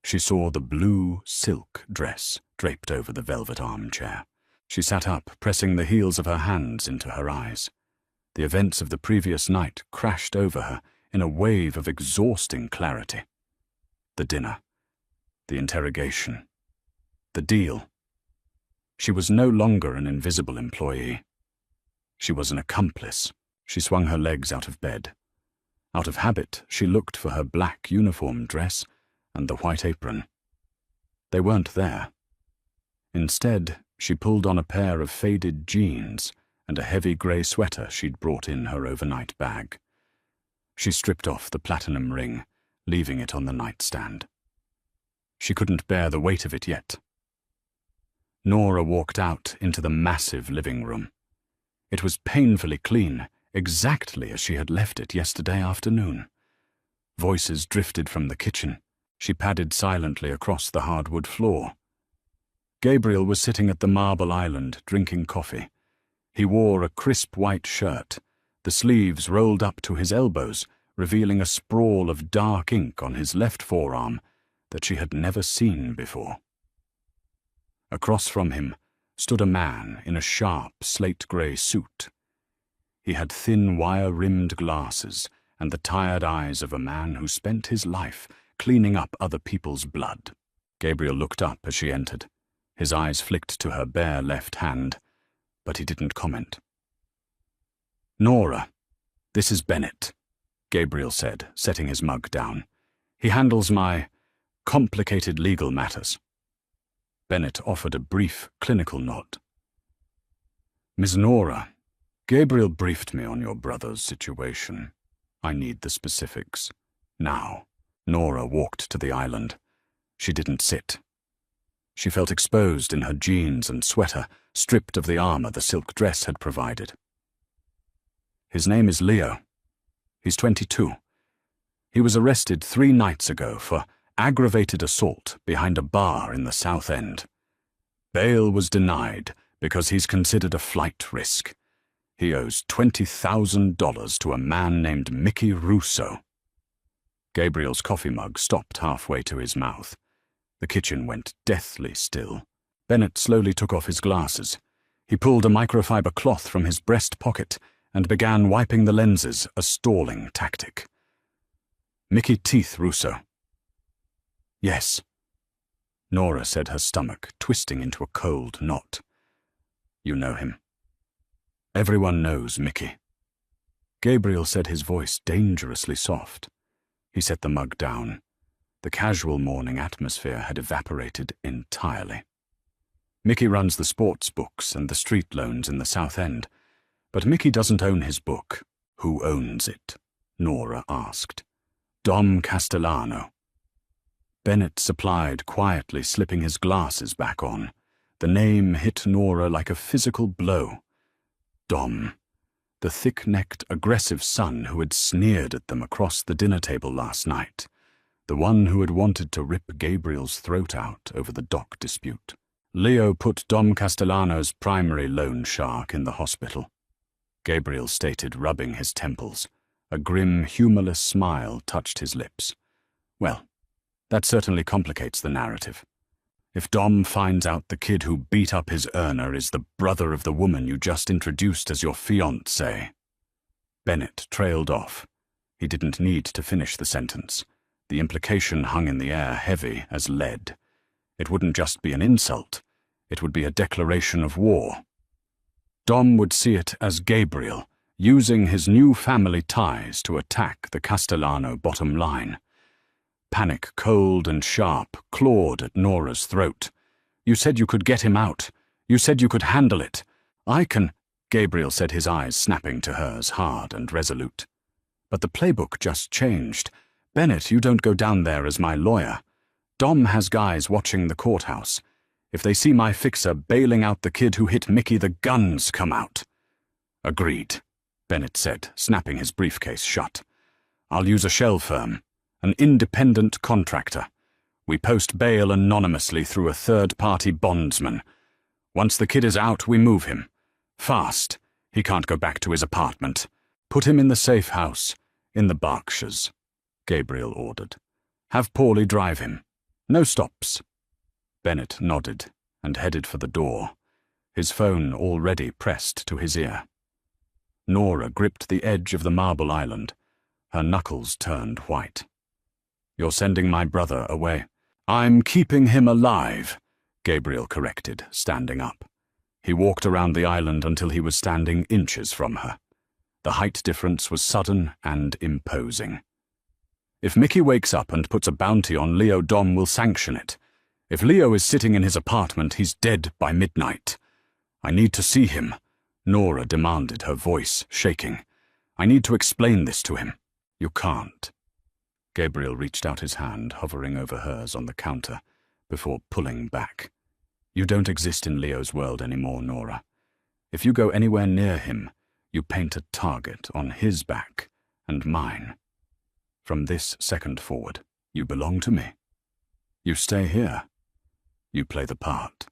she saw the blue silk dress draped over the velvet armchair. She sat up, pressing the heels of her hands into her eyes. The events of the previous night crashed over her in a wave of exhausting clarity. The dinner, the interrogation, the deal. She was no longer an invisible employee. She was an accomplice. She swung her legs out of bed. Out of habit, she looked for her black uniform dress and the white apron. They weren't there. Instead, she pulled on a pair of faded jeans and a heavy grey sweater she'd brought in her overnight bag. She stripped off the platinum ring, leaving it on the nightstand. She couldn't bear the weight of it yet. Nora walked out into the massive living room. It was painfully clean, exactly as she had left it yesterday afternoon. Voices drifted from the kitchen. She padded silently across the hardwood floor. Gabriel was sitting at the marble island, drinking coffee. He wore a crisp white shirt, the sleeves rolled up to his elbows, revealing a sprawl of dark ink on his left forearm that she had never seen before. Across from him stood a man in a sharp slate-grey suit. He had thin wire-rimmed glasses and the tired eyes of a man who spent his life cleaning up other people's blood. Gabriel looked up as she entered. His eyes flicked to her bare left hand, but he didn't comment. "Nora, this is Bennett," Gabriel said, setting his mug down. "He handles my complicated legal matters." Bennett offered a brief, clinical nod. "Miss Nora, Gabriel briefed me on your brother's situation. I need the specifics. Now." Nora walked to the island. She didn't sit. She felt exposed in her jeans and sweater, stripped of the armor the silk dress had provided. "His name is Leo. He's 22. He was arrested 3 nights ago for aggravated assault behind a bar in the South End. Bail was denied because he's considered a flight risk. He owes $20,000 to a man named Mickey Russo." Gabriel's coffee mug stopped halfway to his mouth. The kitchen went deathly still. Bennett slowly took off his glasses. He pulled a microfiber cloth from his breast pocket and began wiping the lenses, a stalling tactic. "Mickey Teeth Russo." "Yes." Nora said, her stomach twisting into a cold knot. "You know him." "Everyone knows Mickey." Gabriel said, his voice dangerously soft. He set the mug down. The casual morning atmosphere had evaporated entirely. "Mickey runs the sports books and the street loans in the South End. But Mickey doesn't own his book." "Who owns it?" Nora asked. "Dom Castellano." Bennett supplied, quietly slipping his glasses back on. The name hit Nora like a physical blow. Dom, the thick-necked, aggressive son who had sneered at them across the dinner table last night. The one who had wanted to rip Gabriel's throat out over the dock dispute. Leo put Dom Castellano's primary loan shark in the hospital. Gabriel stated, rubbing his temples. A grim, humorless smile touched his lips. Well, that certainly complicates the narrative. If Dom finds out the kid who beat up his earner is the brother of the woman you just introduced as your fiancée. Bennett trailed off. He didn't need to finish the sentence. The implication hung in the air heavy as lead. It wouldn't just be an insult. It would be a declaration of war. Dom would see it as Gabriel, using his new family ties to attack the Castellano bottom line. Panic, cold and sharp, clawed at Nora's throat. "You said you could get him out. You said you could handle it. I can," Gabriel said, his eyes snapping to hers, hard and resolute. "But the playbook just changed. Bennett, you don't go down there as my lawyer. Dom has guys watching the courthouse. If they see my fixer bailing out the kid who hit Mickey, the guns come out." "Agreed," Bennett said, snapping his briefcase shut. "I'll use a shell firm. An independent contractor. We post bail anonymously through a third-party bondsman. Once the kid is out, we move him. Fast. He can't go back to his apartment. Put him in the safe house, in the Berkshires," Gabriel ordered. "Have Paulie drive him. No stops." Bennett nodded and headed for the door, his phone already pressed to his ear. Nora gripped the edge of the marble island. Her knuckles turned white. "You're sending my brother away." "I'm keeping him alive," Gabriel corrected, standing up. He walked around the island until he was standing inches from her. The height difference was sudden and imposing. "If Mickey wakes up and puts a bounty on Leo, Dom will sanction it. If Leo is sitting in his apartment, he's dead by midnight. I need to see him," Nora demanded, her voice shaking. "I need to explain this to him." "You can't." Gabriel reached out his hand, hovering over hers on the counter, before pulling back. "You don't exist in Leo's world anymore, Nora. If you go anywhere near him, you paint a target on his back and mine. From this second forward, you belong to me. You stay here. You play the part.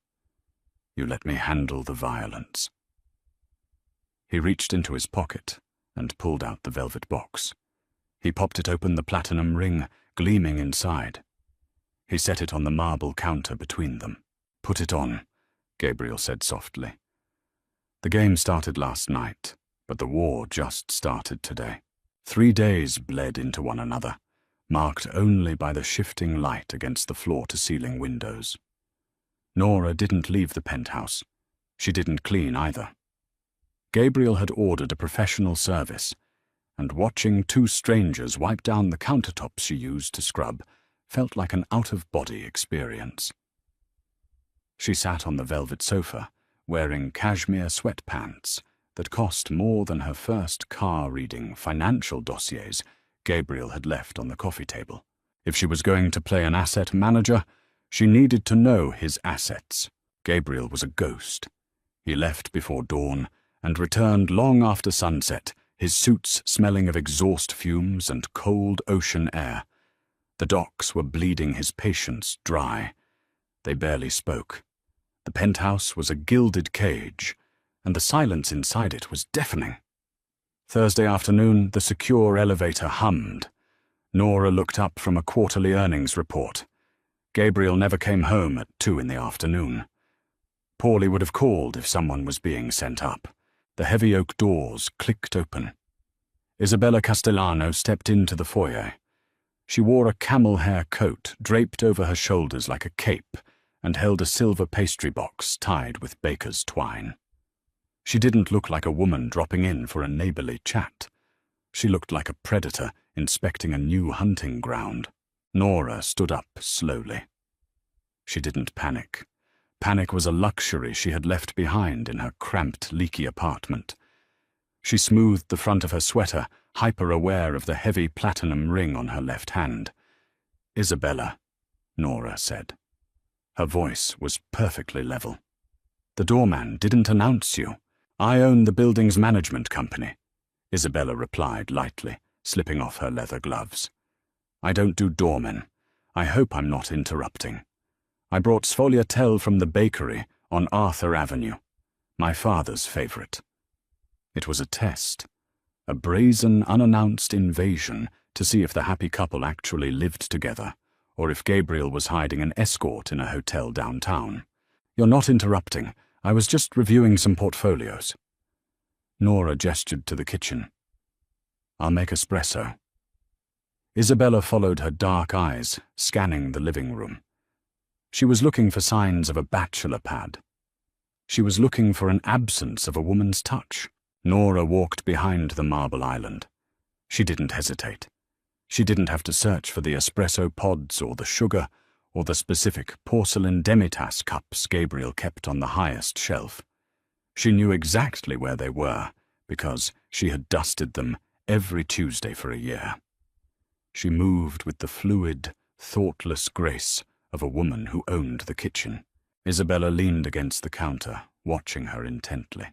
You let me handle the violence." He reached into his pocket and pulled out the velvet box. He popped it open, the platinum ring gleaming inside. He set it on the marble counter between them. "Put it on," Gabriel said softly. The game started last night, but the war just started today. 3 days bled into one another, marked only by the shifting light against the floor-to-ceiling windows. Nora didn't leave the penthouse. She didn't clean either. Gabriel had ordered a professional service, and watching 2 strangers wipe down the countertops she used to scrub felt like an out-of-body experience. She sat on the velvet sofa, wearing cashmere sweatpants that cost more than her first car-reading financial dossiers Gabriel had left on the coffee table. If she was going to play an asset manager, she needed to know his assets. Gabriel was a ghost. He left before dawn and returned long after sunset, his suits smelling of exhaust fumes and cold ocean air. The docks were bleeding his patience dry. They barely spoke. The penthouse was a gilded cage, and the silence inside it was deafening. Thursday afternoon, the secure elevator hummed. Nora looked up from a quarterly earnings report. Gabriel never came home at 2 in the afternoon. Paulie would have called if someone was being sent up. The heavy oak doors clicked open. Isabella Castellano stepped into the foyer. She wore a camel hair coat draped over her shoulders like a cape and held a silver pastry box tied with baker's twine. She didn't look like a woman dropping in for a neighborly chat. She looked like a predator inspecting a new hunting ground. Nora stood up slowly. She didn't panic. Panic was a luxury she had left behind in her cramped, leaky apartment. She smoothed the front of her sweater, hyper-aware of the heavy platinum ring on her left hand. "Isabella," Nora said. Her voice was perfectly level. "The doorman didn't announce you. I own the building's management company," Isabella replied lightly, slipping off her leather gloves. "I don't do doormen. I hope I'm not interrupting. I brought sfogliatelle from the bakery on Arthur Avenue, my father's favorite." It was a test, a brazen, unannounced invasion to see if the happy couple actually lived together, or if Gabriel was hiding an escort in a hotel downtown. "You're not interrupting. I was just reviewing some portfolios." Nora gestured to the kitchen. "I'll make espresso." Isabella followed her dark eyes, scanning the living room. She was looking for signs of a bachelor pad. She was looking for an absence of a woman's touch. Nora walked behind the marble island. She didn't hesitate. She didn't have to search for the espresso pods or the sugar or the specific porcelain demitasse cups Gabriel kept on the highest shelf. She knew exactly where they were because she had dusted them every Tuesday for a year. She moved with the fluid, thoughtless grace of a woman who owned the kitchen. Isabella leaned against the counter, watching her intently.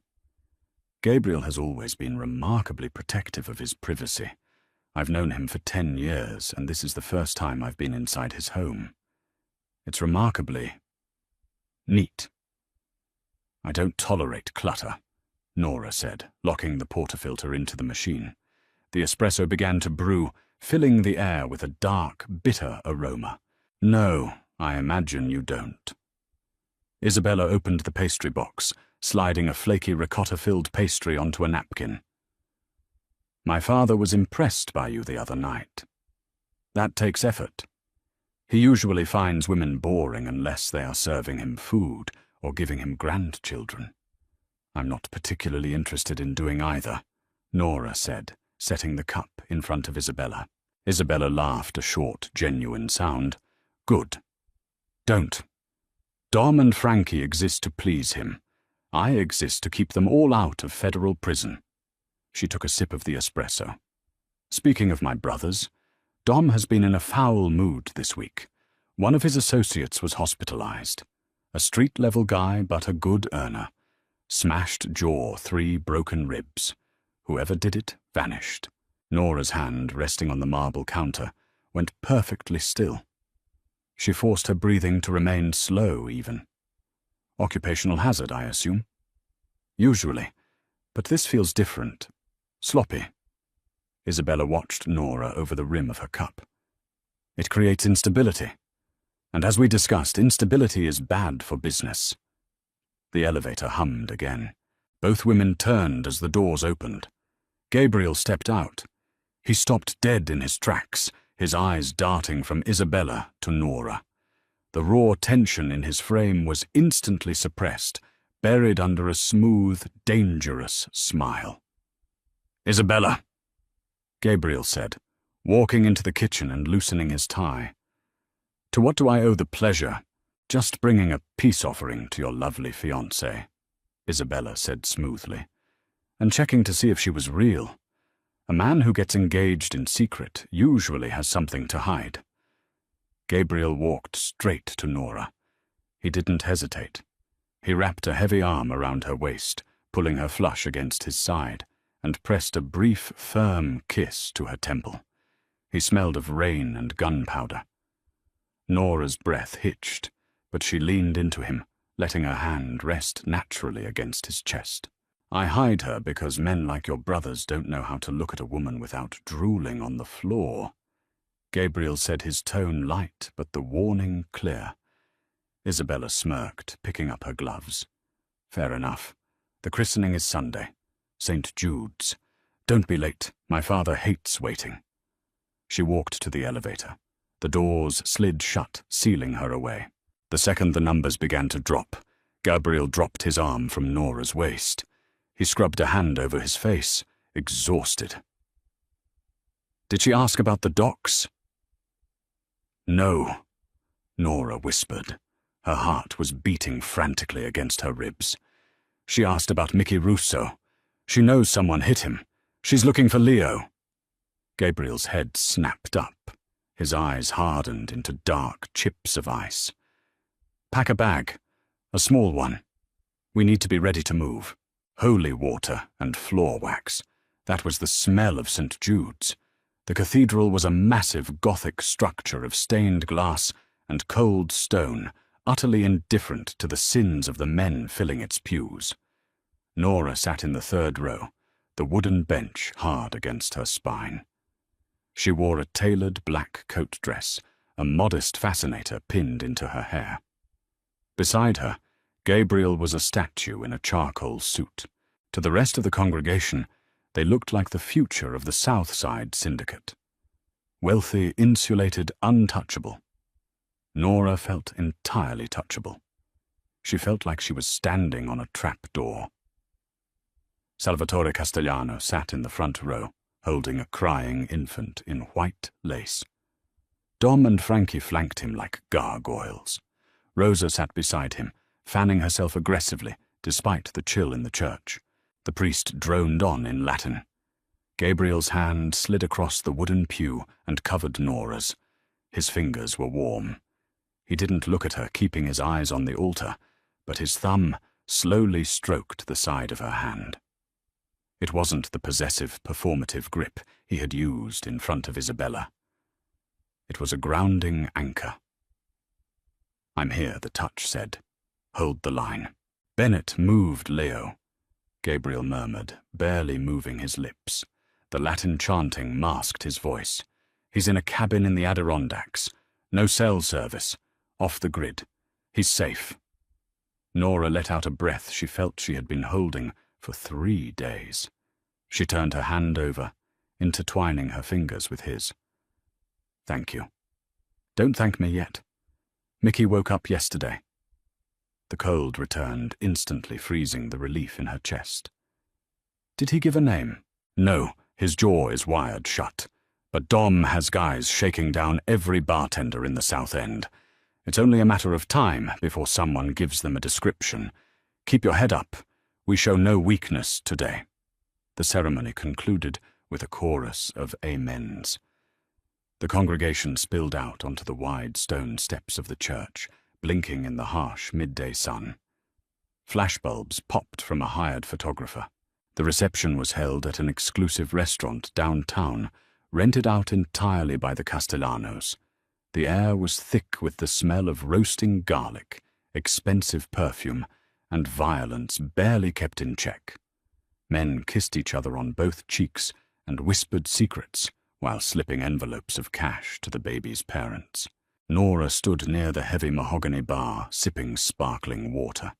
Gabriel has always been remarkably protective of his privacy. I've known him for 10 years, and this is the first time I've been inside his home. It's remarkably neat. "I don't tolerate clutter," Nora said, locking the portafilter into the machine. The espresso began to brew, filling the air with a dark, bitter aroma. "No, I imagine you don't." Isabella opened the pastry box, sliding a flaky ricotta-filled pastry onto a napkin. "My father was impressed by you the other night. That takes effort. He usually finds women boring unless they are serving him food or giving him grandchildren. I'm not particularly interested in doing either," Nora said, setting the cup in front of Isabella. Isabella laughed a short, genuine sound. "Good. Don't. Dom and Frankie exist to please him. I exist to keep them all out of federal prison." She took a sip of the espresso. "Speaking of my brothers, Dom has been in a foul mood this week. One of his associates was hospitalized. A street-level guy, but a good earner. Smashed jaw, 3 broken ribs. Whoever did it vanished." Nora's hand, resting on the marble counter, went perfectly still. She forced her breathing to remain slow, even. "Occupational hazard, I assume?" "Usually, but this feels different. Sloppy." Isabella watched Nora over the rim of her cup. "It creates instability. And as we discussed, instability is bad for business." The elevator hummed again. Both women turned as the doors opened. Gabriel stepped out. He stopped dead in his tracks, his eyes darting from Isabella to Nora. The raw tension in his frame was instantly suppressed, buried under a smooth, dangerous smile. "Isabella," Gabriel said, walking into the kitchen and loosening his tie. "To what do I owe the pleasure? Just bringing a peace offering to your lovely fiancée," Isabella said smoothly, and checking to see if she was real. A man who gets engaged in secret usually has something to hide. Gabriel walked straight to Nora. He didn't hesitate. He wrapped a heavy arm around her waist, pulling her flush against his side, and pressed a brief, firm kiss to her temple. He smelled of rain and gunpowder. Nora's breath hitched, but she leaned into him, letting her hand rest naturally against his chest. "I hide her because men like your brothers don't know how to look at a woman without drooling on the floor," Gabriel said, his tone light but the warning clear. Isabella smirked, picking up her gloves. "Fair enough. The christening is Sunday. St. Jude's. Don't be late. My father hates waiting." She walked to the elevator. The doors slid shut, sealing her away. The second the numbers began to drop, Gabriel dropped his arm from Nora's waist. He scrubbed a hand over his face, exhausted. "Did she ask about the docs?" "No," Nora whispered. Her heart was beating frantically against her ribs. "She asked about Mickey Russo. She knows someone hit him. She's looking for Leo." Gabriel's head snapped up. His eyes hardened into dark chips of ice. "Pack a bag. A small one. We need to be ready to move. Holy water and floor wax. That was the smell of St. Jude's. The cathedral was a massive Gothic structure of stained glass and cold stone, utterly indifferent to the sins of the men filling its pews. Nora sat in the third row, the wooden bench hard against her spine. She wore a tailored black coat dress, a modest fascinator pinned into her hair. Beside her, Gabriel was a statue in a charcoal suit. To the rest of the congregation, they looked like the future of the South Side Syndicate. Wealthy, insulated, untouchable. Nora felt entirely touchable. She felt like she was standing on a trap-door. Salvatore Castellano sat in the front row, holding a crying infant in white lace. Dom and Frankie flanked him like gargoyles. Rosa sat beside him, fanning herself aggressively, despite the chill in the church. The priest droned on in Latin. Gabriel's hand slid across the wooden pew and covered Nora's. His fingers were warm. He didn't look at her, keeping his eyes on the altar, but his thumb slowly stroked the side of her hand. It wasn't the possessive, performative grip he had used in front of Isabella. It was a grounding anchor. "I'm here," the touch said. "Hold the line." "Bennett moved Leo," Gabriel murmured, barely moving his lips. The Latin chanting masked his voice. "He's in a cabin in the Adirondacks. No cell service. Off the grid. He's safe." Nora let out a breath she felt she had been holding for 3 days. She turned her hand over, intertwining her fingers with his. "Thank you." "Don't thank me yet. Mickey woke up yesterday." The cold returned, instantly freezing the relief in her chest. "Did he give a name?" "No, his jaw is wired shut. But Dom has guys shaking down every bartender in the South End. It's only a matter of time before someone gives them a description. Keep your head up. We show no weakness today." The ceremony concluded with a chorus of amens. The congregation spilled out onto the wide stone steps of the church, blinking in the harsh midday sun. Flashbulbs popped from a hired photographer. The reception was held at an exclusive restaurant downtown, rented out entirely by the Castellanos. The air was thick with the smell of roasting garlic, expensive perfume, and violence barely kept in check. Men kissed each other on both cheeks and whispered secrets while slipping envelopes of cash to the baby's parents. Nora stood near the heavy mahogany bar, sipping sparkling water.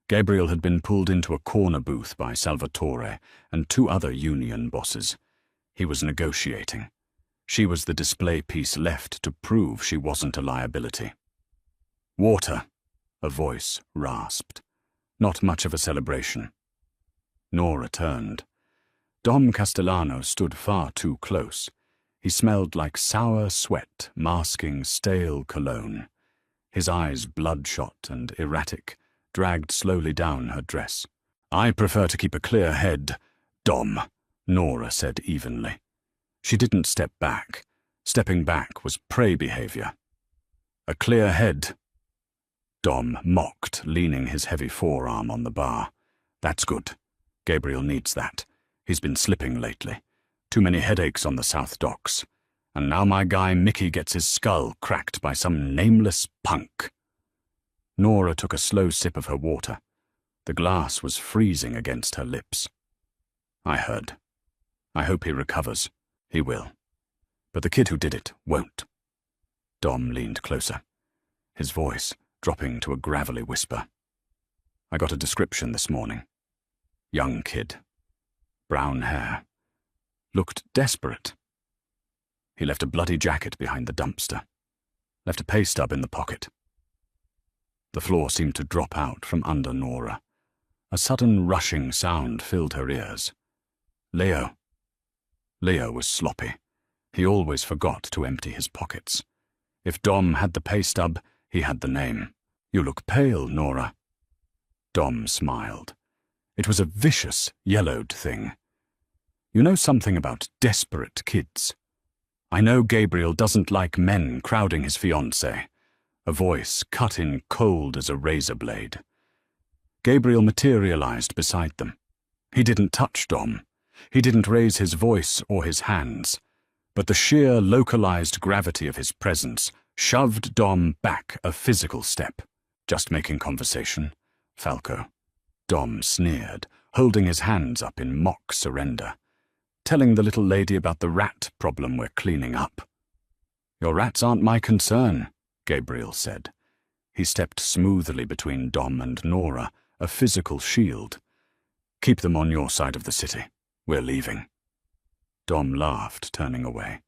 Gabriel had been pulled into a corner booth by Salvatore and 2 other union bosses. He was negotiating. She was the display piece left to prove she wasn't a liability. "Water," a voice rasped. Not much of a celebration. Nora turned. Dom Castellano stood far too close. He smelled like sour sweat masking stale cologne. His eyes bloodshot and erratic, dragged slowly down her dress. "I prefer to keep a clear head, Dom," Nora said evenly. She didn't step back. Stepping back was prey behavior. "A clear head," Dom mocked, leaning his heavy forearm on the bar. "That's good. Gabriel needs that. He's been slipping lately. Too many headaches on the South Docks. And now my guy Mickey gets his skull cracked by some nameless punk." Nora took a slow sip of her water. The glass was freezing against her lips. "I heard. I hope he recovers. He will. But the kid who did it won't." Dom leaned closer, his voice dropping to a gravelly whisper. "I got a description this morning. Young kid. Brown hair. Looked desperate. He left a bloody jacket behind the dumpster. Left a pay stub in the pocket." The floor seemed to drop out from under Nora. A sudden rushing sound filled her ears. "Leo." Leo was sloppy. He always forgot to empty his pockets. If Dom had the pay stub, he had the name. "You look pale, Nora." Dom smiled. It was a vicious, yellowed thing. "You know something about desperate kids. I know Gabriel doesn't like men crowding his fiancée." A voice cut in cold as a razor blade. Gabriel materialized beside them. He didn't touch Dom. He didn't raise his voice or his hands. But the sheer localized gravity of his presence shoved Dom back a physical step. "Just making conversation, Falco." Dom sneered. holding his hands up in mock surrender, telling the little lady about the rat problem we're cleaning up. "Your rats aren't my concern," Gabriel said. He stepped smoothly between Dom and Nora, a physical shield. "Keep them on your side of the city. We're leaving." Dom laughed, turning away.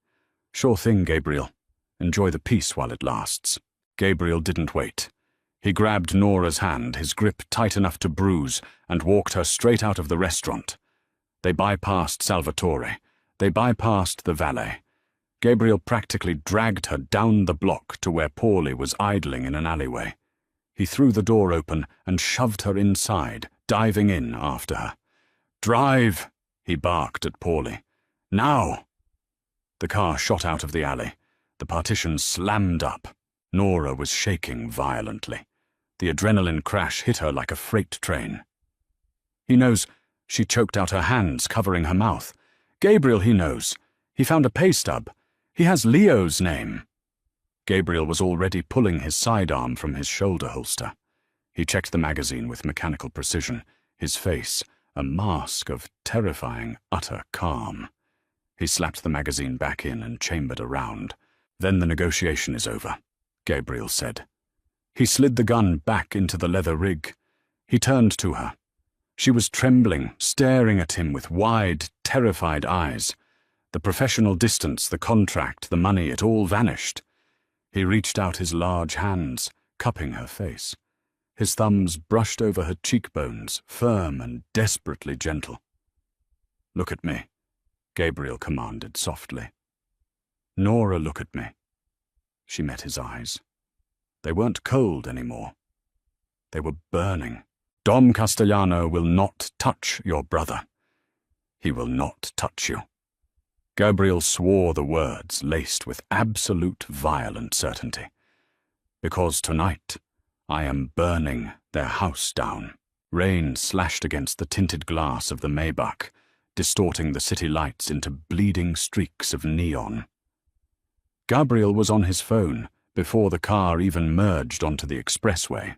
"Sure thing, Gabriel. Enjoy the peace while it lasts." Gabriel didn't wait. He grabbed Nora's hand, his grip tight enough to bruise, and walked her straight out of the restaurant. They bypassed Salvatore. They bypassed the valet. Gabriel practically dragged her down the block to where Paulie was idling in an alleyway. He threw the door open and shoved her inside, diving in after her. "Drive!" he barked at Paulie. "Now!" The car shot out of the alley. The partition slammed up. Nora was shaking violently. The adrenaline crash hit her like a freight train. "He knows." She choked out her hands, covering her mouth. "Gabriel, he knows. He found a pay stub. He has Leo's name." Gabriel was already pulling his sidearm from his shoulder holster. He checked the magazine with mechanical precision, his face a mask of terrifying, utter calm. He slapped the magazine back in and chambered a round. "Then the negotiation is over," Gabriel said. He slid the gun back into the leather rig. He turned to her. She was trembling, staring at him with wide, terrified eyes. The professional distance, the contract, the money, it all vanished. He reached out his large hands, cupping her face. His thumbs brushed over her cheekbones, firm and desperately gentle. "Look at me," Gabriel commanded softly. "Nora, look at me." She met his eyes. They weren't cold anymore. They were burning. "Dom Castellano will not touch your brother. He will not touch you." Gabriel swore the words laced with absolute violent certainty. "Because tonight I am burning their house down." Rain slashed against the tinted glass of the Maybach, distorting the city lights into bleeding streaks of neon. Gabriel was on his phone before the car even merged onto the expressway.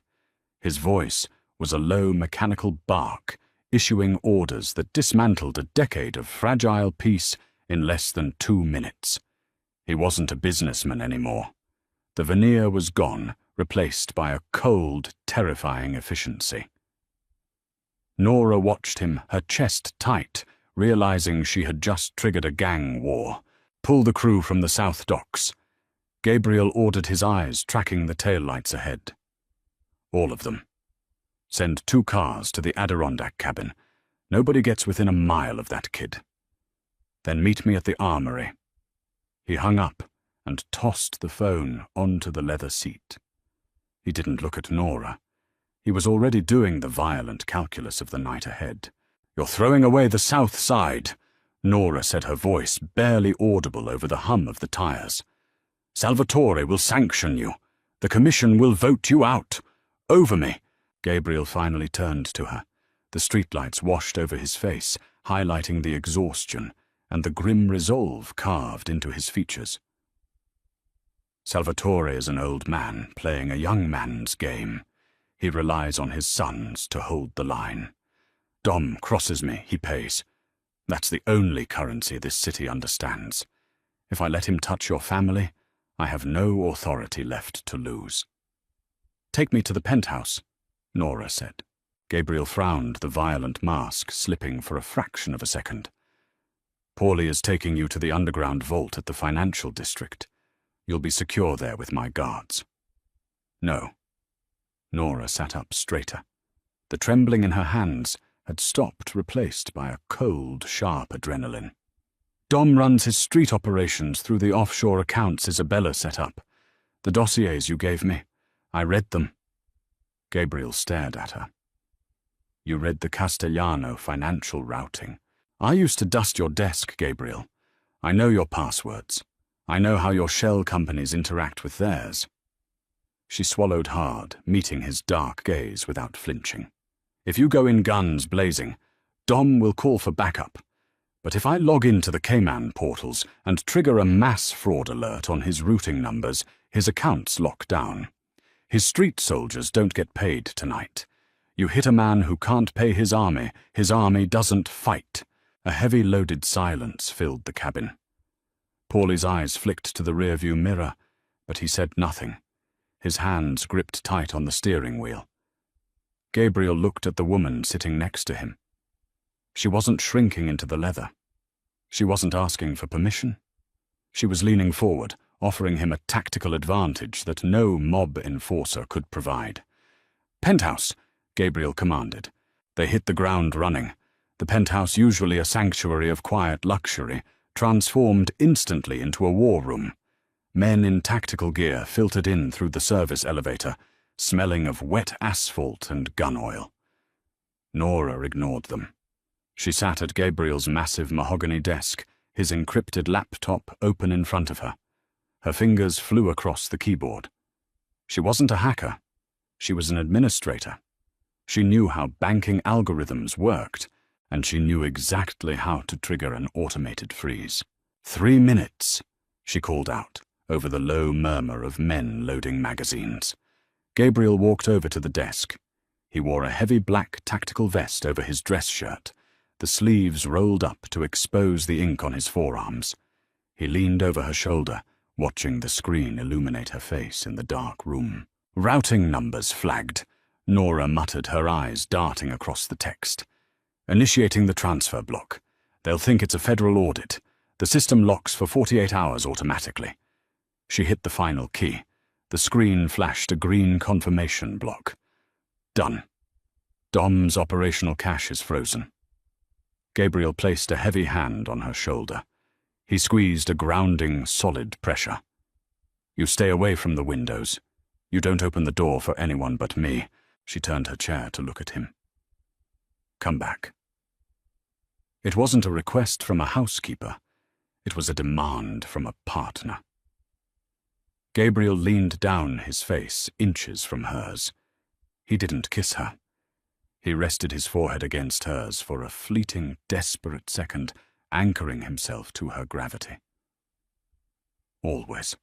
His voice was a low mechanical bark, issuing orders that dismantled a decade of fragile peace in less than 2 minutes. He wasn't a businessman anymore. The veneer was gone, replaced by a cold, terrifying efficiency. Nora watched him, her chest tight, realizing she had just triggered a gang war. "Pull the crew from the south docks." Gabriel ordered, his eyes tracking the taillights ahead. "All of them. Send 2 cars to the Adirondack cabin. Nobody gets within a mile of that kid. Then meet me at the armory." He hung up and tossed the phone onto the leather seat. He didn't look at Nora. He was already doing the violent calculus of the night ahead. "You're throwing away the south side," Nora said, her voice barely audible over the hum of the tires. "Salvatore will sanction you. The commission will vote you out. Over me." Gabriel finally turned to her. The streetlights washed over his face, highlighting the exhaustion and the grim resolve carved into his features. "Salvatore is an old man playing a young man's game. He relies on his sons to hold the line. Dom crosses me, he pays. That's the only currency this city understands. If I let him touch your family, I have no authority left to lose." "Take me to the penthouse," Nora said. Gabriel frowned, the violent mask slipping for a fraction of a second. "Paulie is taking you to the underground vault at the financial district. You'll be secure there with my guards." "No." Nora sat up straighter. The trembling in her hands had stopped, replaced by a cold, sharp adrenaline. "Dom runs his street operations through the offshore accounts Isabella set up. The dossiers you gave me. I read them." Gabriel stared at her. "You read the Castellano financial routing. I used to dust your desk, Gabriel. I know your passwords. I know how your shell companies interact with theirs." She swallowed hard, meeting his dark gaze without flinching. "If you go in guns blazing, Dom will call for backup. But if I log into the Cayman portals and trigger a mass fraud alert on his routing numbers, his accounts lock down. His street soldiers don't get paid tonight. You hit a man who can't pay his army doesn't fight. A heavy loaded silence filled the cabin. Paulie's eyes flicked to the rearview mirror, but he said nothing. His hands gripped tight on the steering wheel. Gabriel looked at the woman sitting next to him. She wasn't shrinking into the leather. She wasn't asking for permission. She was leaning forward, offering him a tactical advantage that no mob enforcer could provide. "Penthouse," Gabriel commanded. They hit the ground running. The penthouse, usually a sanctuary of quiet luxury, transformed instantly into a war room. Men in tactical gear filtered in through the service elevator, smelling of wet asphalt and gun oil. Nora ignored them. She sat at Gabriel's massive mahogany desk, his encrypted laptop open in front of her. Her fingers flew across the keyboard. She wasn't a hacker. She was an administrator. She knew how banking algorithms worked, and she knew exactly how to trigger an automated freeze. 3 minutes, she called out, over the low murmur of men loading magazines. Gabriel walked over to the desk. He wore a heavy black tactical vest over his dress shirt, the sleeves rolled up to expose the ink on his forearms. He leaned over her shoulder, watching the screen illuminate her face in the dark room. "Routing numbers flagged," Nora muttered, her eyes darting across the text. "Initiating the transfer block. They'll think it's a federal audit. The system locks for 48 hours automatically." She hit the final key. The screen flashed a green confirmation block. "Done. Dom's operational cache is frozen." Gabriel placed a heavy hand on her shoulder. He squeezed a grounding, solid pressure. "You stay away from the windows. You don't open the door for anyone but me." She turned her chair to look at him. "Come back." It wasn't a request from a housekeeper. It was a demand from a partner. Gabriel leaned down, his face inches from hers. He didn't kiss her. He rested his forehead against hers for a fleeting, desperate second, anchoring himself to her gravity. Always.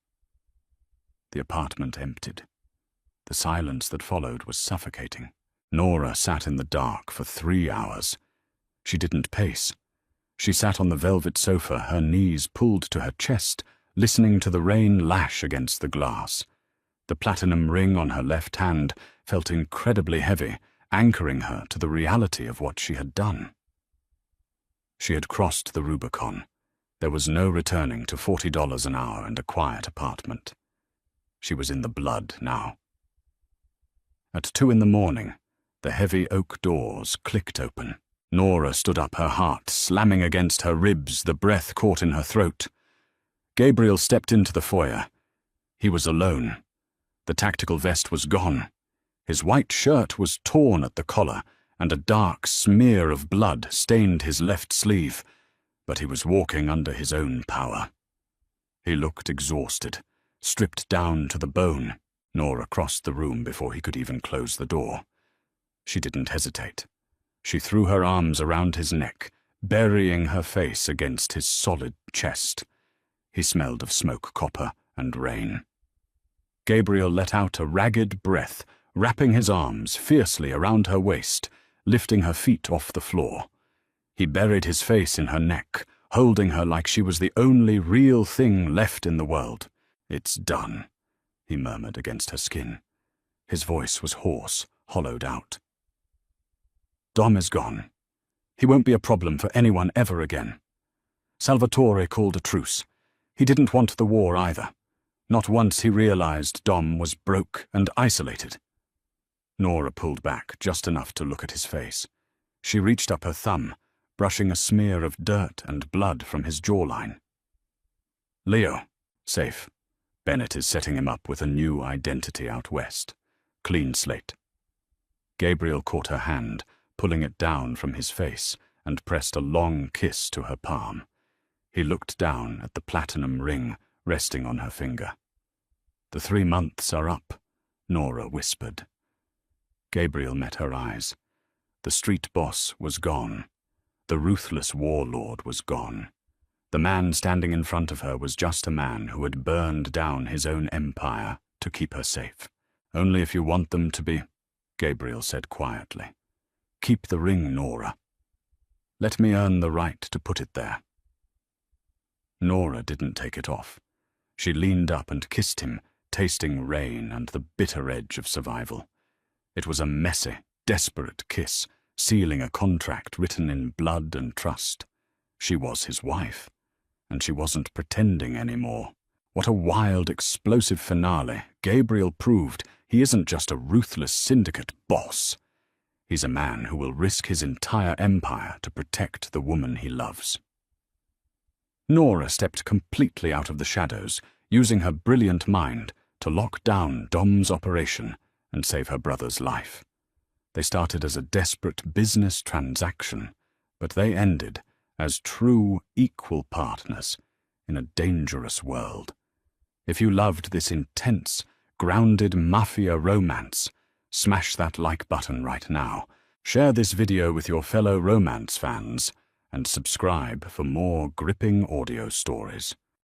The apartment emptied. The silence that followed was suffocating. Nora sat in the dark for 3 hours. She didn't pace. She sat on the velvet sofa, her knees pulled to her chest, listening to the rain lash against the glass. The platinum ring on her left hand felt incredibly heavy, anchoring her to the reality of what she had done. She had crossed the Rubicon. There was no returning to $40 an hour and a quiet apartment. She was in the blood now. At 2 a.m, the heavy oak doors clicked open. Nora stood up, her heart slamming against her ribs, the breath caught in her throat. Gabriel stepped into the foyer. He was alone. The tactical vest was gone. His white shirt was torn at the collar, and a dark smear of blood stained his left sleeve, but he was walking under his own power. He looked exhausted, stripped down to the bone. Nora crossed the room before he could even close the door. She didn't hesitate. She threw her arms around his neck, burying her face against his solid chest. He smelled of smoke copper and rain. Gabriel let out a ragged breath, wrapping his arms fiercely around her waist, lifting her feet off the floor. He buried his face in her neck, holding her like she was the only real thing left in the world. "It's done," he murmured against her skin. His voice was hoarse, hollowed out. "Dom is gone. He won't be a problem for anyone ever again. Salvatore called a truce. He didn't want the war either. Not once he realized Dom was broke and isolated." Nora pulled back just enough to look at his face. She reached up her thumb, brushing a smear of dirt and blood from his jawline. "Leo, safe. Bennett is setting him up with a new identity out west. Clean slate." Gabriel caught her hand, pulling it down from his face, and pressed a long kiss to her palm. He looked down at the platinum ring resting on her finger. "The 3 months are up," Nora whispered. Gabriel met her eyes. The street boss was gone. The ruthless warlord was gone. The man standing in front of her was just a man who had burned down his own empire to keep her safe. "Only if you want them to be." Gabriel said quietly. "Keep the ring, Nora. Let me earn the right to put it there." Nora didn't take it off. She leaned up and kissed him, tasting rain and the bitter edge of survival. It was a messy, desperate kiss, sealing a contract written in blood and trust. She was his wife, and she wasn't pretending anymore. What a wild, explosive finale. Gabriel proved he isn't just a ruthless syndicate boss. He's a man who will risk his entire empire to protect the woman he loves. Nora stepped completely out of the shadows, using her brilliant mind to lock down Dom's operation and save her brother's life. They started as a desperate business transaction, but they ended as true, equal partners in a dangerous world. If you loved this intense, grounded Mafia romance, smash that like button right now. Share this video with your fellow romance fans, and subscribe for more gripping audio stories.